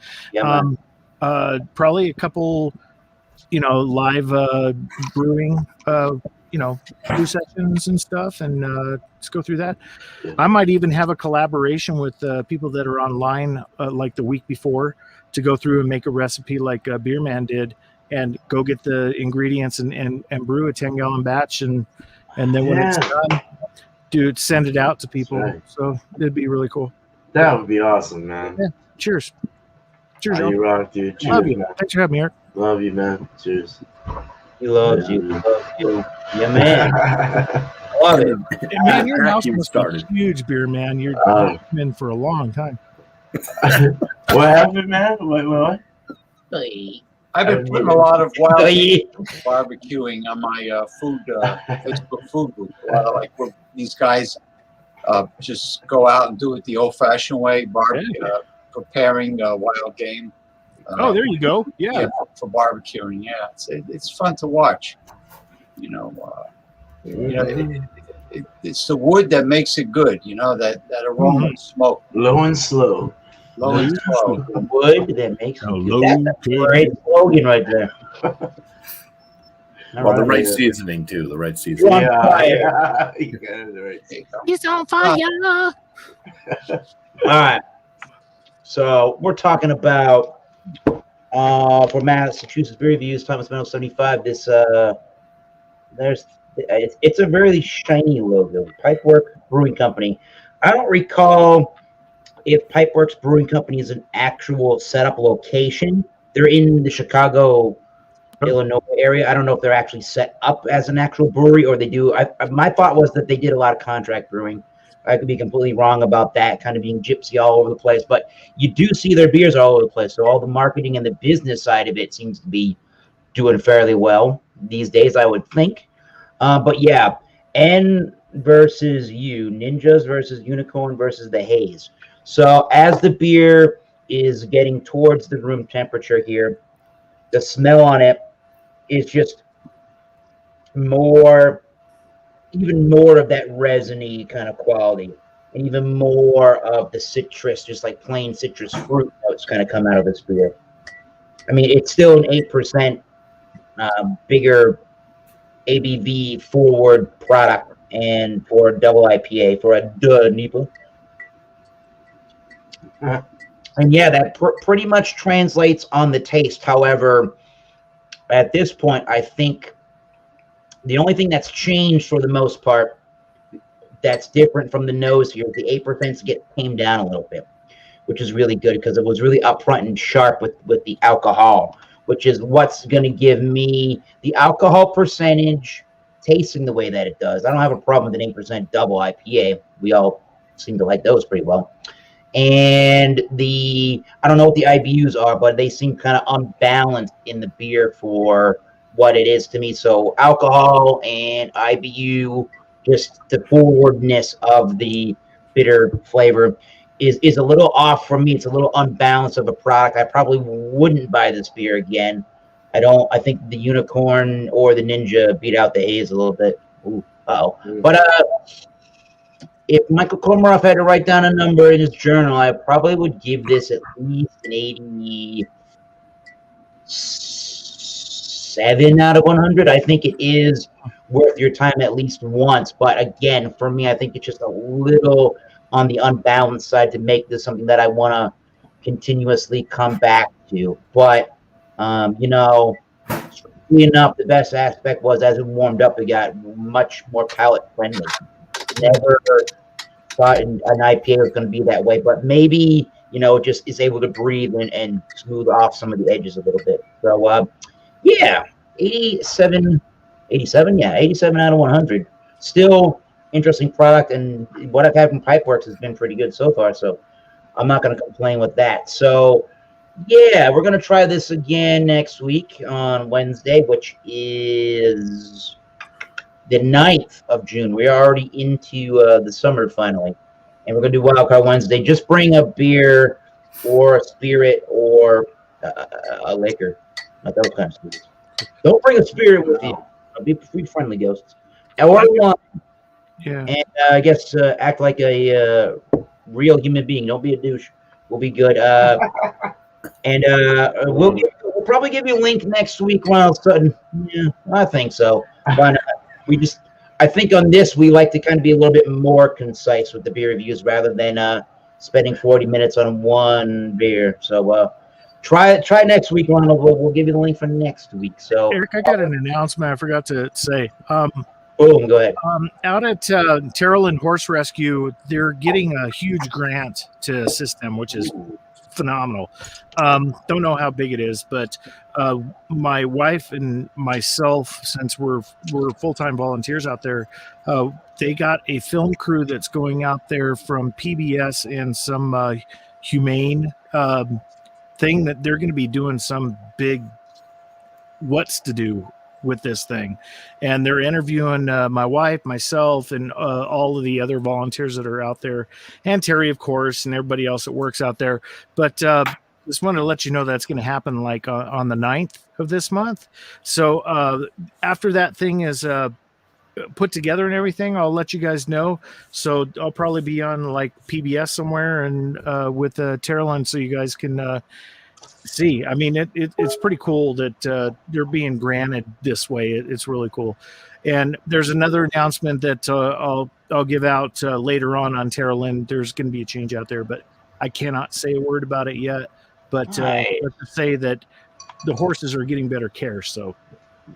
Probably a couple, live brewing, brew sessions and stuff, and let's go through that. I might even have a collaboration with people that are online, like the week before, to go through and make a recipe like Beer Man did, and go get the ingredients and brew a 10-gallon batch, and then when it's done, send it out to people. Right. So it'd be really cool.
That would be awesome, man.
Yeah. Cheers. Cheers,
you rock, dude. Cheers,
love you.
Man.
Thanks for having me, Eric.
Love you, man. Cheers.
He loves you. He loves you. Yeah, man. Love it.
Man, your house must be huge, Beer Man. You're in for a long time.
What happened, man? What?
I've been putting a lot of wild barbecuing on my Facebook food group. A lot of where these guys just go out and do it the old-fashioned way, preparing wild game.
There you go. Yeah,
for barbecuing. Yeah, it's fun to watch. It's the wood that makes it good. That aroma of smoke.
Low and slow.
Low and slow.
The wood that makes it good. That's a great slogan right there.
Well, the right seasoning too. The right seasoning.
Yeah. You got it right.
He's on fire.
All right. So we're talking about for Massachusetts Beer Reviews, Thomas Meadows 75. This it's a very shiny logo. Pipework Brewing Company. I don't recall if Pipeworks Brewing Company is an actual setup location. They're in the Chicago, Illinois area. I don't know if they're actually set up as an actual brewery or they do. My thought was that they did a lot of contract brewing. I could be completely wrong about that, kind of being gypsy all over the place. But you do see their beers all over the place. So all the marketing and the business side of it seems to be doing fairly well these days, I would think. But yeah, N versus U, Ninjas versus Unicorn versus the Haze. So as the beer is getting towards the room temperature here, the smell on it is just more, even more of that resiny kind of quality, and even more of the citrus, just like plain citrus fruit notes kind of come out of this beer. I mean, it's still an 8% bigger ABV forward product, and for a double IPA, for a NIPA. And yeah, that pretty much translates on the taste. However, at this point, I think the only thing that's changed for the most part that's different from the nose here, the 8% came down a little bit, which is really good because it was really upfront and sharp with the alcohol, which is what's going to give me the alcohol percentage tasting the way that it does. I don't have a problem with an 8% double IPA. We all seem to like those pretty well. And I don't know what the IBUs are, but they seem kind of unbalanced in the beer for what it is to me. So alcohol and IBU, just the forwardness of the bitter flavor is a little off for me. It's a little unbalanced of a product. I probably wouldn't buy this beer again. I think the Unicorn or the Ninja beat out the Haze a little bit. Ooh, uh-oh. But if Michael Komarov had to write down a number in his journal, I probably would give this at least an 87 out of 100. I think it is worth your time at least once. But again, for me, I think it's just a little on the unbalanced side to make this something that I want to continuously come back to. But, strangely enough, the best aspect was as it warmed up, it got much more palate friendly. Never thought an IPA was going to be that way, but maybe, just is able to breathe and smooth off some of the edges a little bit. So, 87 out of 100. Still interesting product, and what I've had from Pipeworks has been pretty good so far, so I'm not going to complain with that. So, yeah, we're going to try this again next week on Wednesday, which is the 9th of June. We're already into the summer finally, and we're going to do Wildcard Wednesday. Just bring a beer or a spirit or a liquor, not those kind of spirits. Don't bring a spirit with you. Be friendly ghosts. Or one.
Yeah.
And I guess act like a real human being. Don't be a douche. We'll be good. And we'll probably give you a link next week when all of a sudden. Yeah, I think so. Why not? I think on this, we like to kind of be a little bit more concise with the beer reviews rather than spending 40 minutes on one beer. So try Next week, Ronald. We'll give you the link for next week. So
Eric, I got an announcement I forgot to say.
Boom, go ahead.
Out at Terrell and Horse Rescue, they're getting a huge grant to assist them, which is phenomenal. Don't know how big it is, but my wife and myself, since we're full-time volunteers out there, they got a film crew that's going out there from PBS and some humane thing that they're going to be doing some big what's to do with this thing, and they're interviewing my wife, myself, and all of the other volunteers that are out there, and Terry, of course, and everybody else that works out there. But just wanted to let you know that's going to happen like on the 9th of this month. So after that thing is put together and everything, I'll let you guys know. So I'll probably be on like PBS somewhere and with Terrell, so you guys can see. I mean, it's pretty cool that they're being granted this way. It's really cool. And there's another announcement that I'll give out later on Terrell. There's going to be a change out there, but I cannot say a word about it yet. But to say that the horses are getting better care. So,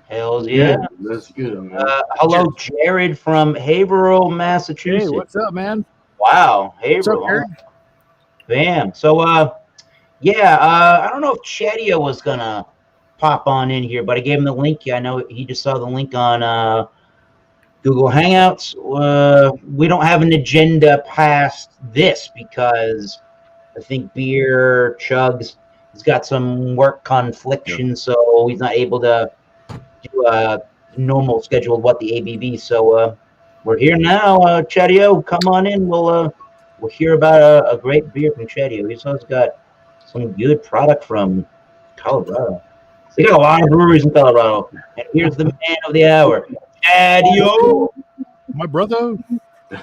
hell yeah,
that's good, man.
Hello, Jared from Haverhill, Massachusetts.
Hey, what's up, man?
Wow, Haverhill.
What's up,
Bam. So, I don't know if Chedia was gonna pop on in here, but I gave him the link. I know he just saw the link on Google Hangouts. We don't have an agenda past this because I think Beer Chugs has got some work confliction, so he's not able to do a normal schedule of what the ABV. So We're here now, Chetio. Come on in. We'll hear about a great beer from Chetio. He's also got some good product from Colorado. They got a lot of breweries in Colorado. And here's the man of the hour, Chetio.
My brother.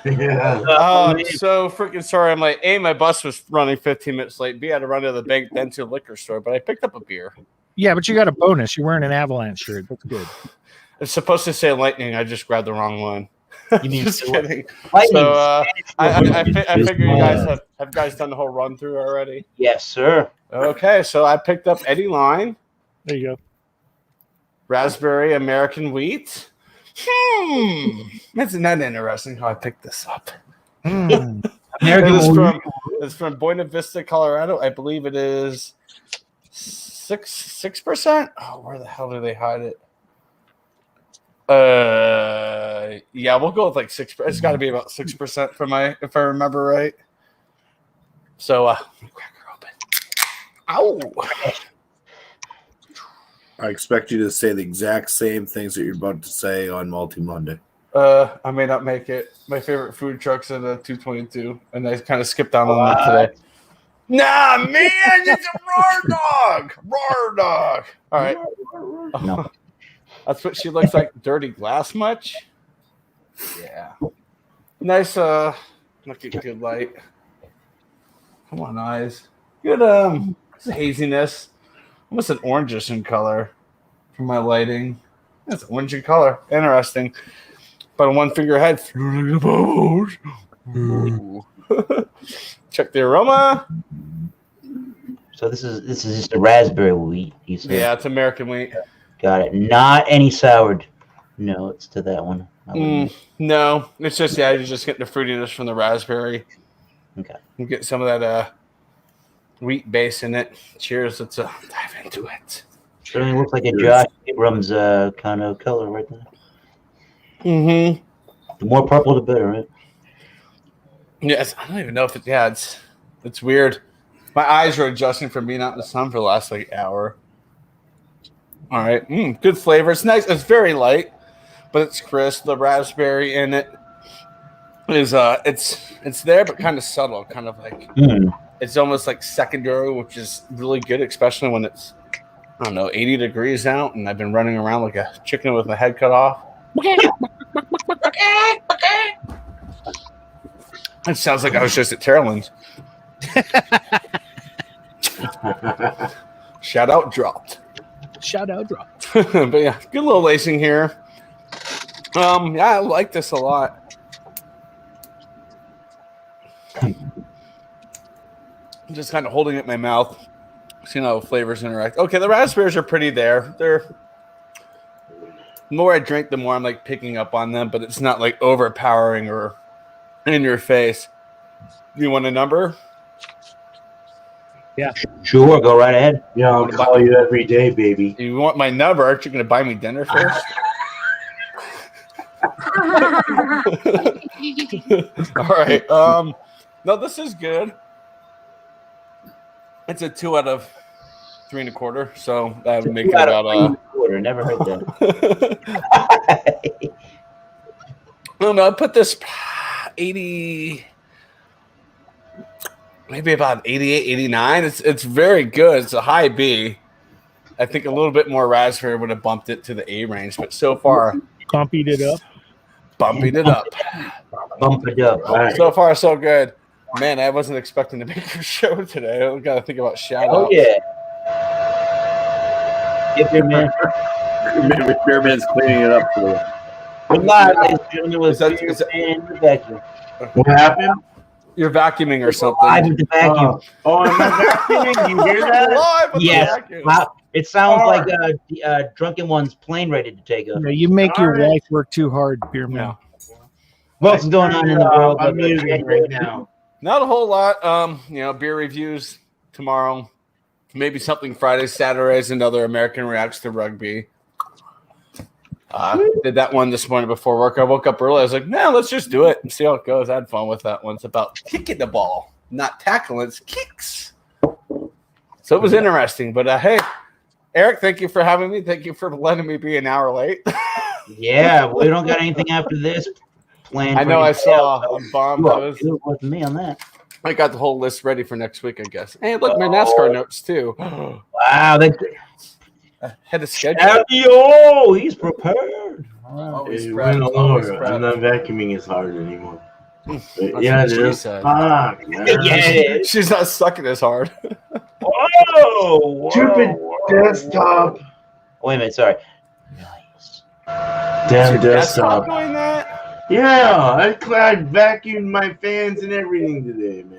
Yeah.
I'm so freaking sorry. I'm like, A, my bus was running 15 minutes late. B, I had to run to the bank, then to a liquor store. But I picked up a beer.
Yeah, but you got a bonus. You're wearing an Avalanche shirt. That's good.
It's supposed to say lightning. I just grabbed the wrong one.
You mean
Just kidding.
Lightning.
So I figure you guys have guys done the whole run through already.
Yes, sir.
Okay, so I picked up Eddie Line,
There you go.
Raspberry American Wheat. Isn't that interesting how I picked this up?
Mm.
It's from Buena Vista, Colorado. I believe it is 6%. Oh, where the hell do they hide it? Yeah, we'll go with like 6%. It's got to be about 6% if I remember right. So, crack her open. Ow!
I expect you to say the exact same things that you're about to say on Multi Monday.
I may not make it. My favorite food truck's at a 222, and I kind of skipped down on that today. Nah, man, it's a roar dog. Roar dog. All right.
No.
That's what she looks like. Dirty glass much? Yeah. Nice. Look at good light. Come on, eyes. Good. Haziness. Almost an orangish in color for my lighting. That's orange in color. Interesting. But a one figure head. Check the aroma.
So this is just a raspberry wheat. You said.
Yeah, it's American wheat.
Got it. Not any soured notes to that one.
No, it's just you're just getting the fruitiness from the raspberry.
Okay.
You get some of that wheat base in it. Cheers. Let's dive into it.
Certainly looks like a Josh Abrams kind of color right there.
Mm-hmm.
The more purple, the better, right?
Yes, I don't even know if it's weird. My eyes are adjusting from being out in the sun for the last like hour. All right, good flavor. It's nice. It's very light, but it's crisp. The raspberry in it is it's there, but kind of subtle. Kind of like it's almost like secondary, which is really good, especially when it's 80 degrees out, and I've been running around like a chicken with my head cut off. It sounds like I was just at Terrell's. Shout out dropped. But yeah, good little lacing here. Yeah, I like this a lot. I'm just kind of holding it in my mouth, seeing how flavors interact. Okay, the raspberries are pretty there. The more I drink, the more I'm like picking up on them, but it's not like overpowering or in your face. You want a number?
Yeah.
Sure, go right ahead.
Yeah, I'll call you every day, baby.
You want my number? Aren't you going to buy me dinner first? All right. No, this is good. It's a 2 out of 3 1/4, so that would make it about
3 1/4. Never heard that.
I don't know. I put this 80, maybe about 88, 89. It's very good. It's a high B. I think a little bit more raspberry would have bumped it to the A range, but so far,
Bumping it up.
bumping it up.
Bump it up. All right.
So far, so good. Man, I wasn't expecting to make your show today. I got to think about shout
Oh
outs.
yeah. Give your man.
Beerman's cleaning it up for you.
We're live, ladies and gentlemen, with
Is that-
Beer
is that-
Man in the vacuum.
What happened?
You're vacuuming or
Live
something.
with the vacuum.
I'm not vacuuming. You hear that?
Live with the
Yes.
vacuum.
Wow. It sounds like drunken one's plane ready to take off.
Yeah, you make your
Alright.
wife work too hard, beer man.
No.
What's going on in the world?
I'm muting right now.
Not a whole lot. Beer reviews tomorrow. Maybe something Friday, Saturdays, another American Reacts to Rugby. Did that one this morning before work. I woke up early. I was like, man, let's just do it and see how it goes. I had fun with that one. It's about kicking the ball, not tackling. It's kicks. So it was interesting. But hey, Eric, thank you for having me. Thank you for letting me be an hour late.
Yeah, we don't got anything after this. planned.
I
for
know. I
anything
saw
else,
a bomb.
you
That
are
was,
good with me on that.
I got the whole list ready for next week, I guess. Hey, look, my NASCAR notes too.
Wow, that's
Had a schedule.
Fabio, he's prepared. All right.
Always
Hey,
prepped.
well,
Always
I'm
prepped.
not vacuuming as hard anymore. But
That's
yeah,
what she
dude.
said.
Fuck, man.
Yeah, it is.
She's not sucking as hard.
Whoa,
Stupid desktop.
Wait a minute, sorry. Nice.
Damn
That's
desktop.
not doing that.
Yeah, I vacuumed my fans and everything today, man.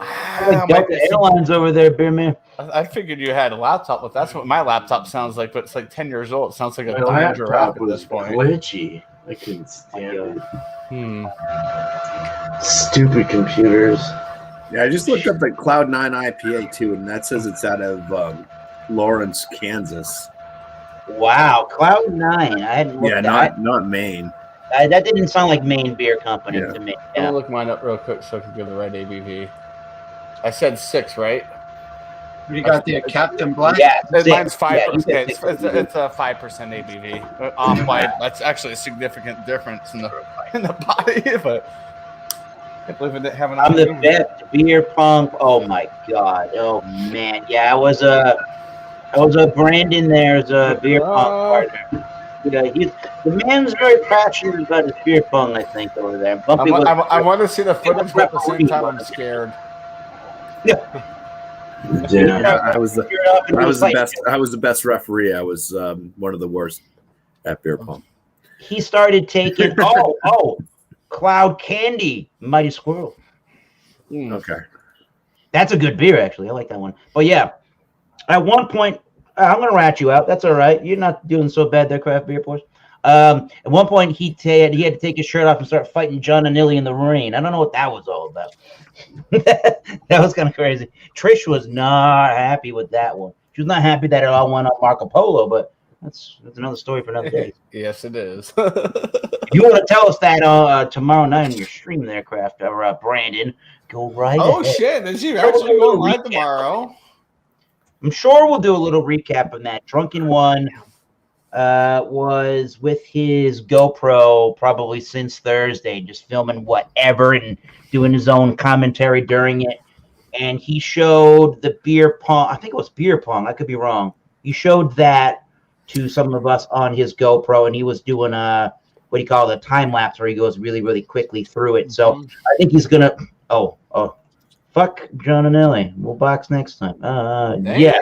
Like Delta Airlines over there, beer man.
I figured you had a laptop, but that's what my laptop sounds like. But it's like 10 years old. It sounds like a
My
fucking giraffe
laptop
at
was
this point.
glitchy. I couldn't stand it. Stupid computers.
Yeah, I just looked up the Cloud9 IPA too, and that says it's out of Lawrence, Kansas.
Wow, Cloud9. I hadn't looked
Yeah,
at
not Maine.
that. Didn't sound like Maine Beer Company
Yeah.
to me.
I'm
Yeah.
gonna look mine up real quick so I can give the right ABV. I said 6, right?
You got there, Captain Black?
Yeah,
Mine's 5.
Yeah, you said
Okay,
6.
it's a 5% ABV. Off by that's actually a significant difference in the body, but I can't believe it didn't have an.
I'm the
IBV.
best beer punk. Oh my god. Oh man. Yeah, I was a Brandon there's a beer punk partner. Yeah, the man's very passionate about his beer pong, I think, over there. Bumpy
I want to see the footage, but at the same time, I'm scared.
Yeah.
I was the best. I was the best referee. I was one of the worst at beer pong.
He started taking Cloud Candy, Mighty Squirrel.
Okay.
That's a good beer, actually. I like that one. But yeah, at one point, I'm gonna rat you out. That's all right. You're not doing so bad there, craft beer boys. At one point, he had to take his shirt off and start fighting John and Nilly in the rain. I don't know what that was all about. That was kind of crazy. Trish was not happy with that one. She was not happy that it all went on Marco Polo, but that's another story for another day.
Yes, it is.
If you want to tell us that tomorrow night on your stream there, Craft, or Brandon, go right
Oh
ahead.
shit! Is he actually going live tomorrow?
I'm sure we'll do a little recap on that. Drunken One was with his GoPro probably since Thursday, just filming whatever and doing his own commentary during it. And he showed the beer pong. I think it was beer pong. I could be wrong. He showed that to some of us on his GoPro, and he was doing what do you call it, a time lapse where he goes really, really quickly through it. So I think he's gonna. Oh, fuck John and Ellie. We'll box next time. Yeah.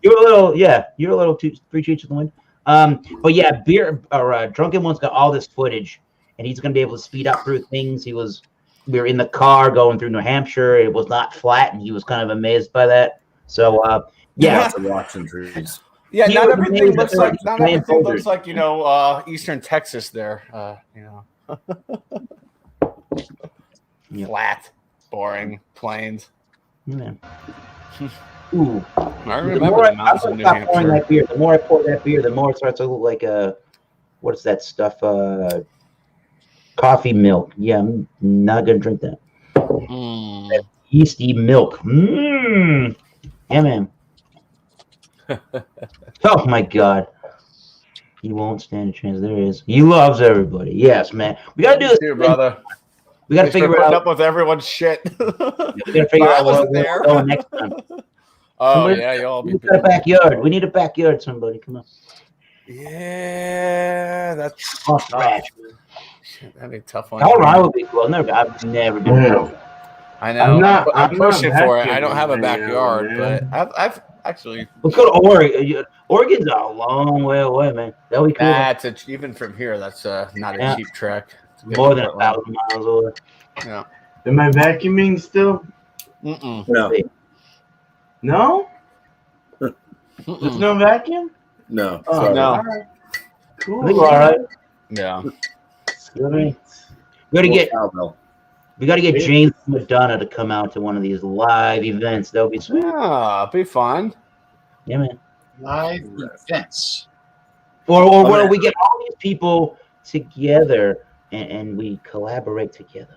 You're a little three cheats in the wind. But yeah, Drunken One's got all this footage, and he's gonna be able to speed up through things. We were in the car going through New Hampshire. It was not flat, and he was kind of amazed by that. So yeah,
Lots of rocks and trees.
Yeah,
He
not
was
everything
amazed
looks
that
like
they're playing folders.
Eastern Texas there. Flat, boring plains.
Yeah. Ooh.
I
The
remember
more
the
I
mountains of New
stop pouring
Hampshire.
that beer, the more I pour that beer, the more it starts to look like what's that stuff? Coffee milk. Yeah, I'm not gonna drink that. That yeasty milk. Yeah, man. Oh my god. He won't stand a chance. There he is. He loves everybody. Yes, man. We gotta do this.
Too, brother.
We gotta
Thanks for
figure
putting
out.
up with everyone's shit.
We gotta figure
I
out what
wasn't
we're
there.
going next time.
Oh
Somebody-
yeah, y'all
We
be.
need a backyard. We need a backyard. Somebody, come on.
Yeah, that's
Oh,
tough.
trash.
Shit, that'd be a tough one.
Colorado would be cool. I've never been.
Yeah.
I know. I'm
not
pushing for it. I don't have a
vacuuming,
backyard,
man.
but I've actually.
Let's go to Oregon. Oregon's a long way away, man. That'll be cool.
That's even from here. That's not a
Yeah.
cheap trek.
More than 1,000 miles away.
Yeah.
Am I vacuuming still?
Mm-mm.
No,
No? There's
Mm-mm.
no vacuum?
no.
Oh,
sorry.
no.
All right. Cool.
I think we're all right.
Yeah.
You know what I mean? We gotta get James Madonna to come out to one of these live events. That'll be sweet.
Yeah, be fun.
Yeah, man.
Live events.
Or where we get all these people together and we collaborate together.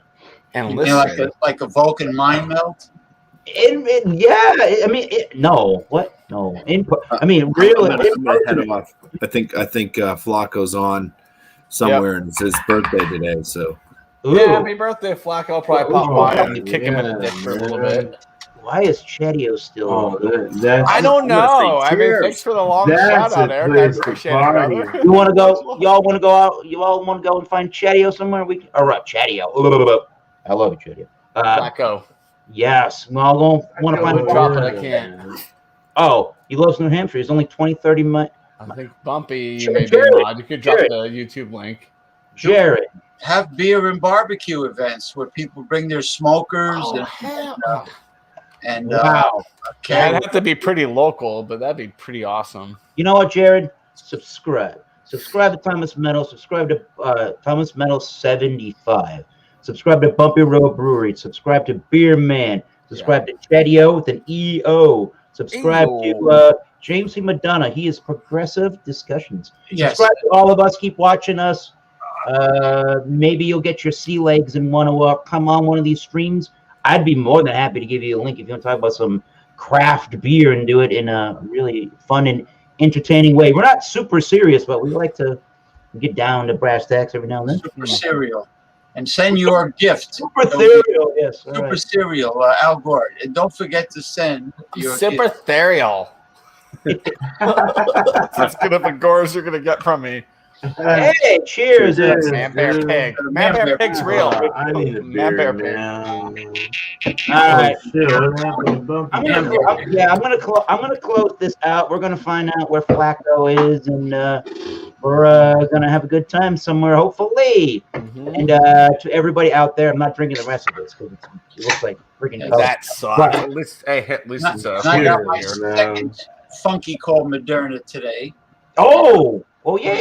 And
You know,
listen.
like a Vulcan mind melt.
I mean, no. What? No. Input. I mean, really.
I'm gonna head him off. I think Flacco's on somewhere, and it's his birthday today. So
Ooh,
Yeah, happy birthday, Flacco. I'll probably pop
Oh,
by and kick him in the
yeah,
dick for a little
man.
bit.
why is Chetio still?
Oh, that's
I don't
I'm gonna say
know. I mean,
cheers.
thanks for the long
That's
shout out,
a
Eric. I
place to
appreciate it,
party.
brother.
You want to go? Y'all want to go out? You all want to go and find Chetio somewhere? All right, Chetio. I love you, Chetio.
Flacco.
Yes. Well, want to
I
find.
would drop it. I can't.
Oh, he loves New Hampshire. He's only 20, 30 minutes.
I think Bumpy, you
Jared,
may be a mod. You could drop
Jared.
the YouTube link.
Jared.
Have beer and barbecue events where people bring their smokers
Oh, hell.
and
Wow.
That'd have to be pretty local, but that'd be pretty awesome.
You know what, Jared? Subscribe. Subscribe to Thomas Metal. Subscribe to Thomas Metal 75. Subscribe to Bumpy Road Brewery. Subscribe to Beer Man. Subscribe to Chetio with an EO. Subscribe to James C. Madonna. He is Progressive Discussions.
yes,
Subscribe to all of us. Keep watching us. Maybe you'll get your sea legs and want to come on one of these streams. I'd be more than happy to give you a link if you want to talk about some craft beer and do it in a really fun and entertaining way. We're not super serious, but we like to get down to brass tacks every now and then.
super cereal, and send your gift.
Super cereal, yes. all
Super
right.
cereal, Al Gore, and don't forget to send your
Super
gift.
ethereal. That's as good of a gore as you're going to get from me.
Hey, cheers.
Man, bear, pig. Man, bear, pig's real.
I need a
Man,
beer,
bear,
man.
All right.
Shit, what happened to
I'm
Bumpy?
gonna close this out. We're gonna find out where Flacco is, and we're gonna have a good time somewhere, hopefully. And to everybody out there, I'm not drinking the rest of this because it looks like freaking.
That sucks. At least it's
And I got my
Cheers, man.
second funky called Moderna today.
Oh, yeah.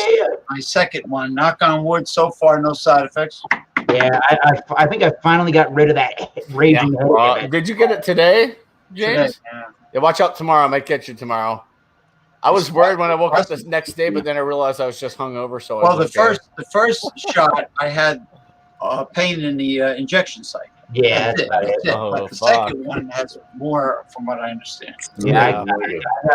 My second one. Knock on wood. So far, no side effects.
Yeah, I think I finally got rid of that raging headache.
Did you get it today, James?
Today, yeah.
Yeah, watch out tomorrow. I might get you tomorrow. I was worried when I woke up the next day, but then I realized I was just hungover. So
Well,
I was
the first shot, I had pain in the injection site.
Yeah,
That's it.
that's
That's it.
Oh,
But the
fuck.
second one has more, from what I understand.
Yeah,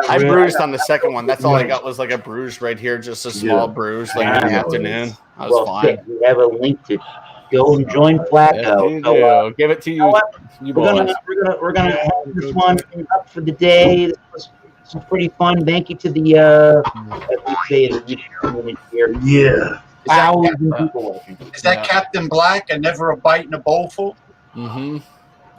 I bruised on the second one. That's all I got was like a bruise right here, just a small bruise, like in the
Yeah.
afternoon. I was
well,
fine.
we have a link to go and join
Yes,
Flacco.
you
So,
do. Give it to
you know
you.
what?
You
We're
boys.
gonna have this one up for the day. This was pretty fun. Thank you to the as we say, the community here.
Yeah.
Thousands of people watching.
Is that
Yeah.
Captain Black? And never a bite in a bowlful?
Mm-hmm.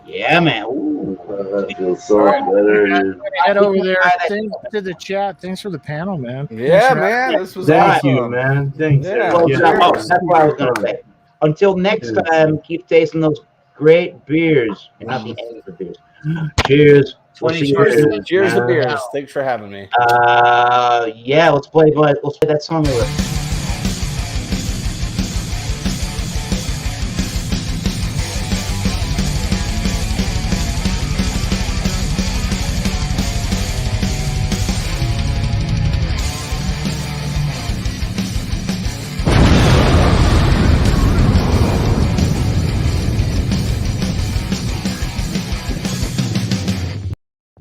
Yeah, man. Ooh.
That feels so better.
Head over there. Thanks to the chat. Thanks for the panel, man.
Yeah, man. This was
Thank
awesome.
you, man. Thanks.
Yeah.
Well,
Yeah.
that's what I was gonna say. Until next time, keep tasting those great beers and not the end of the beers. Cheers. We'll see you
Cheers.
later.
Cheers to beers. Thanks for having me.
Yeah, let's play that song.